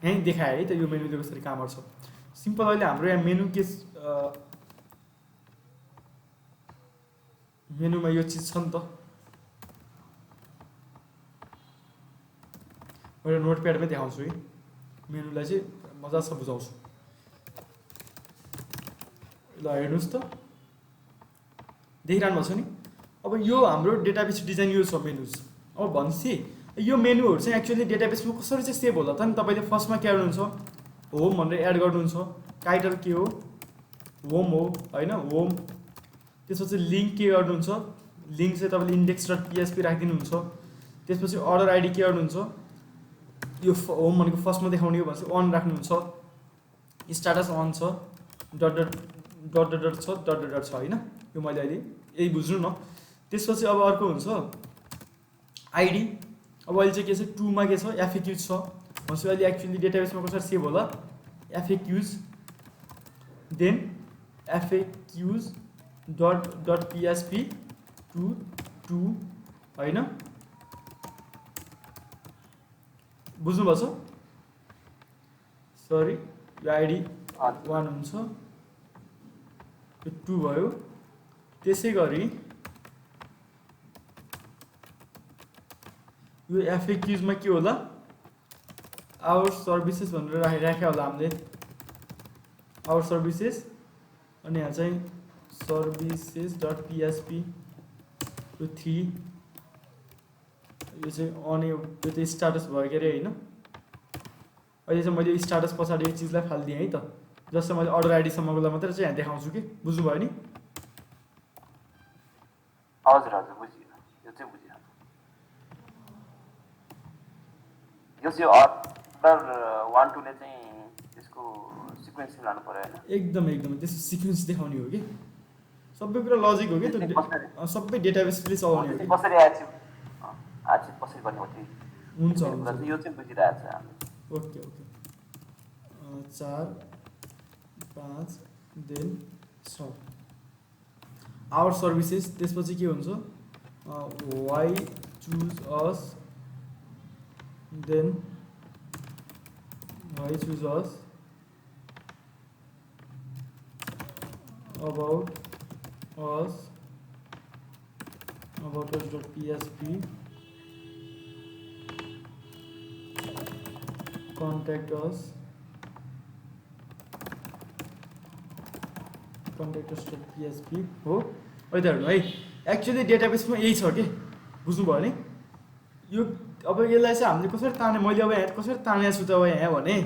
यहीँ देखाएँ है त, यो मेनुले कसरी काम गर्छ। सिम्पल अहिले हाम्रो यहाँ मेनु के मेनुमा यो चिज छ नि त, मैले नोटप्याडमै देखाउँछु है, मेनुलाई चाहिँ मजासँग बुझाउँछु। ल हेर्नुहोस् त, देखिरहनु भएको छ नि। अब यो हाम्रो डेटाबेस डिजाइन यो छ मेनुज। अब भनेपछि यो मेनुहरू चाहिँ एक्चुअली डेटाबेसमा कसरी चाहिँ सेभ होला त नि, तपाईँले फर्स्टमा के गर्नुहुन्छ, होम भनेर एड गर्नुहुन्छ, टाइटल के हो, होम हो होइन, होम। त्यसपछि लिङ्क के गर्नुहुन्छ, लिङ्क चाहिँ तपाईँले index.php राखिदिनुहुन्छ। त्यसपछि अर्डर आइडी के गर्नुहुन्छ, यो होम भनेको फर्स्टमा देखाउने हो भनेपछि 1 राख्नुहुन्छ, स्टाटस 1 छ, डट छ होइन। यो मैले अहिले यही बुझ्नु न। त्यसपछि अब अर्को हुन्छ आइडी। अब अहिले चाहिँ के छ, 2 मा के छ, एफएक्युज छ भनेपछि अहिले एक्चुअली डेटाबेसमा कसरी सेभ होला, एफएक्युज देन एफएक्युज डट पीएचपी 2 होइन, बुझ्नुभएको छ। सरी यो आइडी 1 हुन्छ, यो 2 भयो। त्यसै गरी यो एफएक्युजमा के होला, आवर सर्भिसेस भनेर राख्या होला हामीले, आवर सर्भिसेस। अनि यहाँ चाहिँ सर्भिसेस डट पीएचपी यो 3, यो चाहिँ अन, यो चाहिँ स्टाटस भयो के अरे होइन। अहिले चाहिँ मैले स्टाटस पछाडि यो चिजलाई फालिदिएँ है त, जस्तो मैले अर्डर आइडीसम्मकोलाई मात्रै चाहिँ यहाँ देखाउँछु कि बुझ्नुभयो नि हजुर हजुर बुझियो यो चाहिँ बुझियो यो चाहिँ अर्डर 1 2 ले चाहिँ त्यसको सिक्वेन्स लानु पर्यो हैन एकदम एकदम त्यसको सिक्वेन्स देखाउने हो कि सबै कुरा लजिक हो कि त्यो सबै डेटाबेसले चलाउने हो कि कसरी अचिभ कसरी गर्ने हो त्यो हुन्छ यो चाहिँ बुझिरहेछ हामीले ओके ओके 4 5 देन सब आवर सर्भिसेस त्यसपछि के हुन्छ why choose us then why choose us about us .php contact us .php हो अहिले हेर्नु है एक्चुअली डेटाबेसमा यही छ कि बुझ्नुभयो नि यो अब यसलाई चाहिँ हामीले कसरी ताने मैले अब यहाँ कसरी तानेको छु त अब यहाँ भने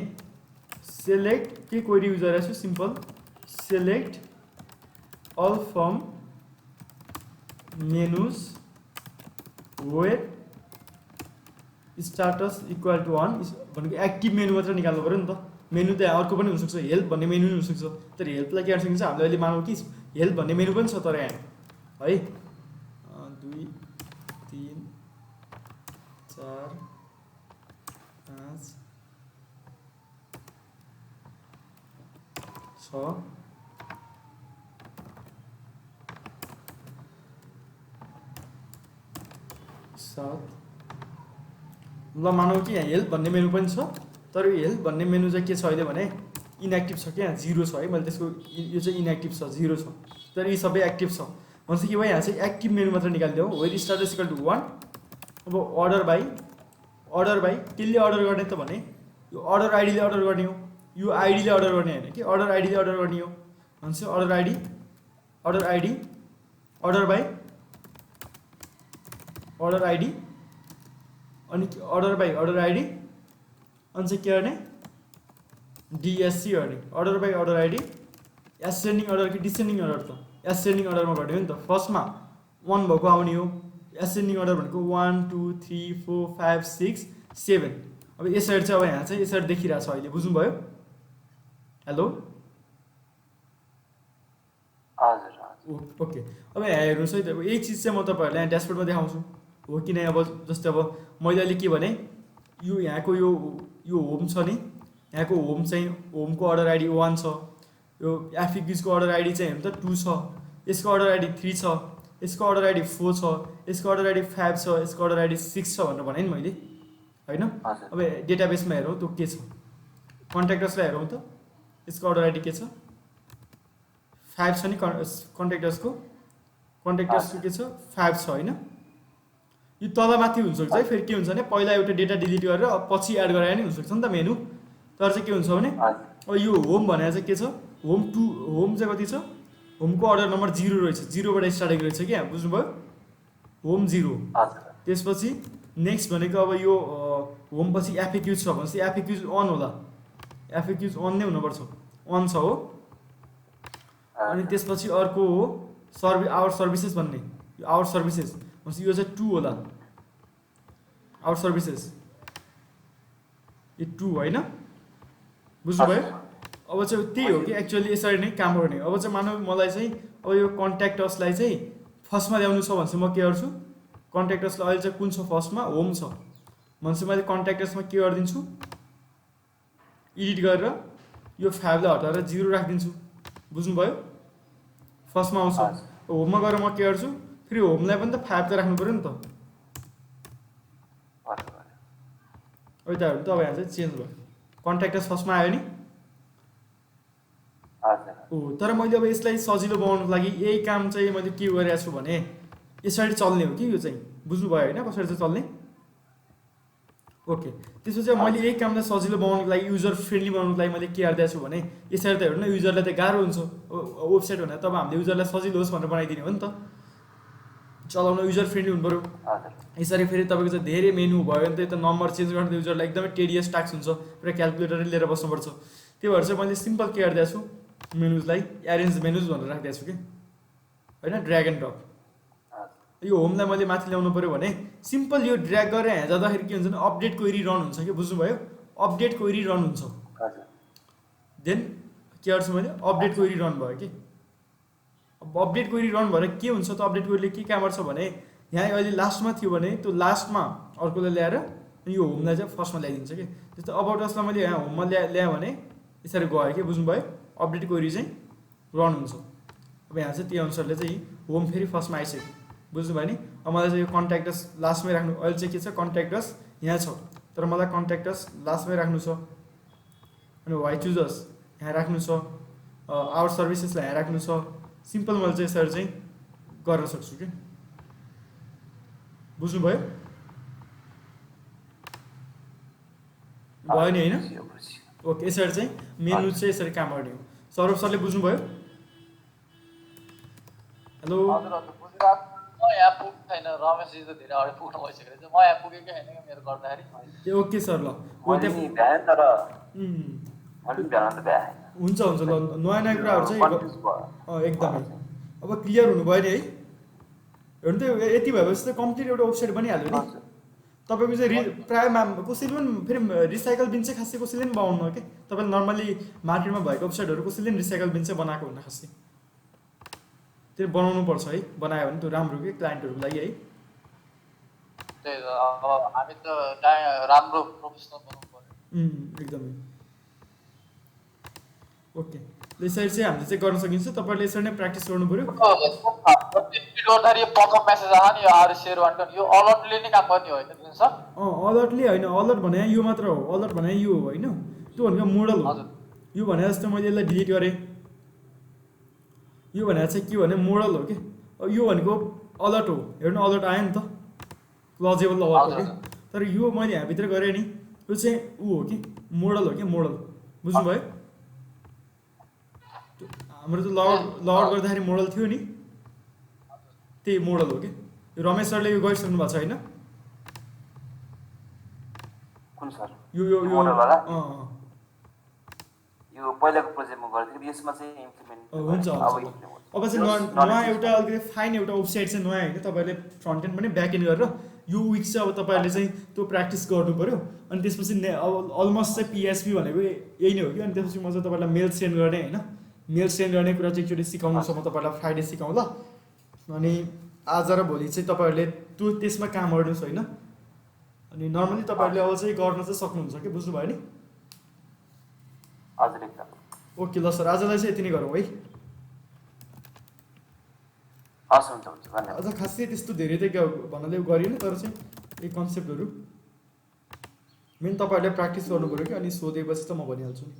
सेलेक्ट के क्वेरी युज गरेको छु simple select all from menus where status equal to 1 भनेको एक्टिभ मेनु मात्र निकाल्नु पर्यो नि त मेनु त अर्को पनि हुनसक्छ हेल्प भन्ने मेनु पनि हुनसक्छ तर हेल्पलाई के गर्न सकिन्छ हामीले अहिले मानौँ कि हेल्प भन्ने मेनु पनि छ तर यहाँ है 2 3 4 5 6 7 ल मानौँ कि यहाँ हेल्प भन्ने मेनु पनि छ तर यो हेल्प भन्ने मेनु चाहिँ के छ अहिले भने इनएक्टिभ छ क्या 0 छ है मैले त्यसको यो चाहिँ इनएक्टिभ छ 0 छ तर यी सबै एक्टिभ छ भन्छ कि भाइ यहाँ चाहिँ एक्टिभ मेनु मात्र निकालिदिउँ वेयर स्टार्ट इक्वल टु 1 अब अर्डर बाई केले अर्डर गर्ने त भने यो अर्डर आइडीले अर्डर गर्ने हो यो आइडीले अर्डर गर्ने होइन कि अर्डर आइडीले अर्डर गर्ने हो भन्छ order ID order by order ID अनि अर्डर बाई अर्डर आइडी अनि चाहिँ के गर्ने डिएससी गर्ने order by order ID ascending order कि डिसेन्डिङ अर्डर त एसेन्डिङ अर्डरमा गर्ने हो नि त फर्स्टमा 1 भएको आउने हो एसेन्डिङ अर्डर भनेको 1 2 3 4 5 6 7 अब यसरी चाहिँ अब यहाँ चाहिँ यसरी देखिरहेछ अहिले बुझ्नुभयो हेलो हजुर ओके अब यहाँ हेर्नुहोस् है त यही चिज चाहिँ म तपाईँहरूलाई यहाँ ड्यासबोर्डमा देखाउँछु हो कि नै अब जस्तै अब मैले अहिले के भने यो यहाँको यो होम छ नि यहाँको होम चाहिँ होमको अर्डर आइडी 1 छ यो एफिक्युजको अर्डर आइडी चाहिँ हेर्नु त 2 छ यसको अर्डर आइडी 3 छ यसको अर्डर आइडी 4 छ यसको अर्डर आइडी 5 छ यसको अर्डर आइडी 6 छ भनेर भने नि मैले होइन अब डेटाबेसमा हेरौँ त्यो के छ कन्ट्याक्टर्सलाई हेरौँ त यसको अर्डर आइडी के छ 5 छ नि कन्ट्याक्टर्सको के छ 5 छ होइन यो तलमाथि हुनसक्छ है फेरि के हुन्छ भने पहिला एउटा डेटा डिलिट गरेर पछि एड गराए नि हुनसक्छ नि त मेनु तर चाहिँ के हुन्छ भने अब यो होम भनेर चाहिँ के छ होम चाहिँ कति छ होमको अर्डर नम्बर 0 रहेछ 0 बाट स्टार्ट गरेको छ क्या बुझ्नुभयो होम 0 त्यसपछि नेक्स्ट भनेको अब यो होम पछि एफएक्युज छ भनेपछि एफएक्युज अन होला एफएक्युज अन नै हुनुपर्छ अन छ हो अनि त्यसपछि अर्को हो आवर सर्भिसेस भन्ने यो आवर सर्भिसेस भनेपछि यो चाहिँ 2 होला आवर सर्भिसेस यो 2 होइन बुझ्नुभयो अब चाहिँ त्यही हो कि एक्चुअली यसरी नै काम गर्ने अब चाहिँ मानौ मलाई चाहिँ अब यो कन्ट्याक्टर्सलाई चाहिँ फर्स्टमा ल्याउनु छ भने चाहिँ म के गर्छु कन्ट्याक्टर्सलाई अहिले चाहिँ कुन छ फर्स्टमा होम छ भनेपछि मैले कन्ट्याक्टर्समा के गरिदिन्छु एडिट गरेर यो 5 लाई हटाएर 0 राखिदिन्छु बुझ्नुभयो फर्स्टमा आउँछ होममा गएर म के गर्छु फेरि होमलाई पनि त 5 त राख्नु पर्यो नि त अब त अब यहाँ चाहिँ चेन्ज भयो कन्ट्याक्टर्स फर्स्टमा आयो नि हो तर मैले अब यसलाई सजिलो बनाउनको लागि यही काम चाहिँ मैले के गरिरहेको छु भने यसरी चल्ने हो कि यो चाहिँ बुझ्नुभयो होइन कसरी चाहिँ चल्ने ओके त्यसपछि मैले यही कामलाई सजिलो बनाउनको लागि युजर फ्रेन्डली बनाउनको लागि मैले के गरिदिएको छु भने यसरी त हेर्नु न युजरलाई त गाह्रो हुन्छ वेबसाइट भनेर तब हामीले युजरलाई सजिलो होस् भनेर बनाइदिने हो नि त चलाउन युजर फ्रेन्डली हुनु पऱ्यो। हजुर यसरी फेरि तपाईँको चाहिँ धेरै मेनु भयो भने त नम्बर चेन्ज गर्दा युजरलाई एकदमै टेडियस टास्क हुन्छ, पुरा क्यालकुलेटरै लिएर बस्नुपर्छ। त्यही भएर चाहिँ मैले सिम्पल के गरिदिएको छु, मेनुजलाई एरेन्ज मेनुज भनेर राखिदिएको छु कि होइन, ड्र्याग एन्ड ड्रप। यो होमलाई मैले माथि ल्याउनु पऱ्यो भने सिम्पल यो ड्र्याग गरेर यहाँ जाँदाखेरि के हुन्छ भने अपडेट क्वेरी रन हुन्छ कि, बुझ्नुभयो? अपडेट क्वेरी रन हुन्छ, हजुर देन के गर्छु मैले, अपडेट क्वेरी रन भयो कि। अब अपडेट क्वेरी रन भएर के हुन्छ त, अपडेट क्वेरीले के काम गर्छ भने यहाँ अहिले लास्टमा थियो भने त्यो लास्टमा अर्कोलाई ल्याएर यो होमलाई चाहिँ फर्स्टमा ल्याइदिन्छ कि। जस्तो अबाउट असलाई मैले यहाँ होममा ल्याएँ भने यसरी गयो कि, बुझ्नुभयो? अपडेट क्वेरी चाहिँ रन हुन्छ। अब यहाँ चाहिँ त्यही अनुसारले चाहिँ होम फेरि फर्स्टमा आइसक्यो, बुझ्नुभयो नि? अब मलाई चाहिँ यो कन्ट्याक्टस लास्टमै राख्नु, अहिले चाहिँ के छ कन्ट्याक्टस यहाँ छ तर मलाई कन्ट्याक्टस लास्टमै राख्नु छ। अनि वाइ चुजर्स यहाँ राख्नु छ, आवर सर्भिसेसलाई यहाँ राख्नु छ। सिम्पल मैले चाहिँ यसरी चाहिँ गर्न सक्छु कि, बुझ्नुभयो? भयो नि होइन? ओके, यसरी चाहिँ मेनु चाहिँ यसरी काम गर्ने हो। सौरभ सरले बुझ्नुभयो? हेलो, हजुर हजुर बुझिरहेको छु। म यहाँ पुगेको छैन, रमेशजी त धेरै अगाडि पुग्नु भइसकेको छ, म यहाँ पुगेकै छैन कि मेरो गर्दाखेरि। ए ओके सर, ल मैले नि भ्याएँ तर उम्, मैले भ्याउन त भ्याएँ हुन्छ हुन्छ, ल नयाँ नयाँ कुराहरू चाहिँ कन्फ्युज भयो। एकदमै अब क्लियर हुनुभयो नि है? हेर्नु त यति भएपछि त कम्प्लिट एउटा वेबसाइट बनिहाल्यो नि हजुर तपाईँको चाहिँ। प्रायः कसैले पनि फेरि रिसाइकल बिन चाहिँ खासै कसैले पनि बनाउनु कि, तपाईँले नर्मली मार्केटमा भएको वेबसाइटहरू कसैले पनि रिसाइकल बिन चाहिँ बनाएको हुन्न खासै। त्यो बनाउनु पर्छ है, बनायो भने त्यो राम्रो कि क्लाइन्टहरूको लागि है। त्यही त, अब हामी त राम्रो प्रोफेसनल बनाउनु पर्यो। एकदमै ओके। यसरी चाहिँ हामीले चाहिँ गर्न सकिन्छ, तपाईँहरूले यसरी नै प्र्याक्टिस गर्नु पऱ्यो। ट्विट गर्दाखेरि यो पपअप मेसेज आयो नि, यो आर सेयर भनेर, यो अलर्टले नै काम गर्ने होइन जुन सर? अलर्टले होइन, अलर्ट भने यो मात्र हो, अलर्ट भने यो हो होइन, त्यो भनेको मोडल हो। हजुर यो भने जस्तो मैले यसलाई डिलिट गरेँ, यो भनेको चाहिँ के भने मोडल हो कि। अब यो भनेको अलर्ट हो, हेर्नु अलर्ट आयो नि त, क्लोजेबल अलर्ट हो कि। तर यो मैले यहाँभित्र गरेँ नि, यो चाहिँ ऊ हो कि मोडल हो कि, मोडल, बुझ्नुभयो? हाम्रो त लगआउट गर्दाखेरि मोडल थियो नि, त्यही मोडल हो कि। यो रमेश सरले यो गरिसक्नु भएको छ होइन? कुन सर? यो यो यो मोडलवाला? अँ यो पहिलाको प्रोजेक्टमा गरेको थिएँ, यसमा चाहिँ इम्प्लिमेन्ट हुन्छ अब चाहिँ नयाँ एउटा अलिकति फाइन एउटा वेबसाइट चाहिँ नयाँ होइन, तपाईँहरूले फ्रन्ट एन्ड पनि ब्याक एन्ड गरेर यो विक चाहिँ अब तपाईँहरूले चाहिँ त्यो प्र्याक्टिस गर्नु पऱ्यो। अनि त्यसपछि अब अलमोस्ट चाहिँ पिएचपी भनेको यही नै हो कि। अनि त्यसपछि म चाहिँ तपाईँलाई मेल सेन्ड गर्ने होइन, मेल सेन्ड गर्ने कुरा चाहिँ एकचोटि सिकाउनु छ, म तपाईँलाई फ्राइडे सिकाउँला। अनि आज र भोलि चाहिँ तपाईँहरूले त्यो त्यसमा काम गर्नुहोस् होइन। अनि नर्मली तपाईँहरूले अब चाहिँ गर्न चाहिँ सक्नुहुन्छ कि, बुझ्नुभयो नि? हजुर एकदम ओके, ल सर आजलाई चाहिँ यति नै गरौँ है। हस् हुन्छ हुन्छ धन्यवाद। अझ खासै त्यस्तो धेरै त भन्नाले गरिएन, तर चाहिँ यही कन्सेप्टहरू मेन तपाईँहरूले प्र्याक्टिस गर्नु पऱ्यो कि। अनि सोधेपछि त म भनिहाल्छु नि।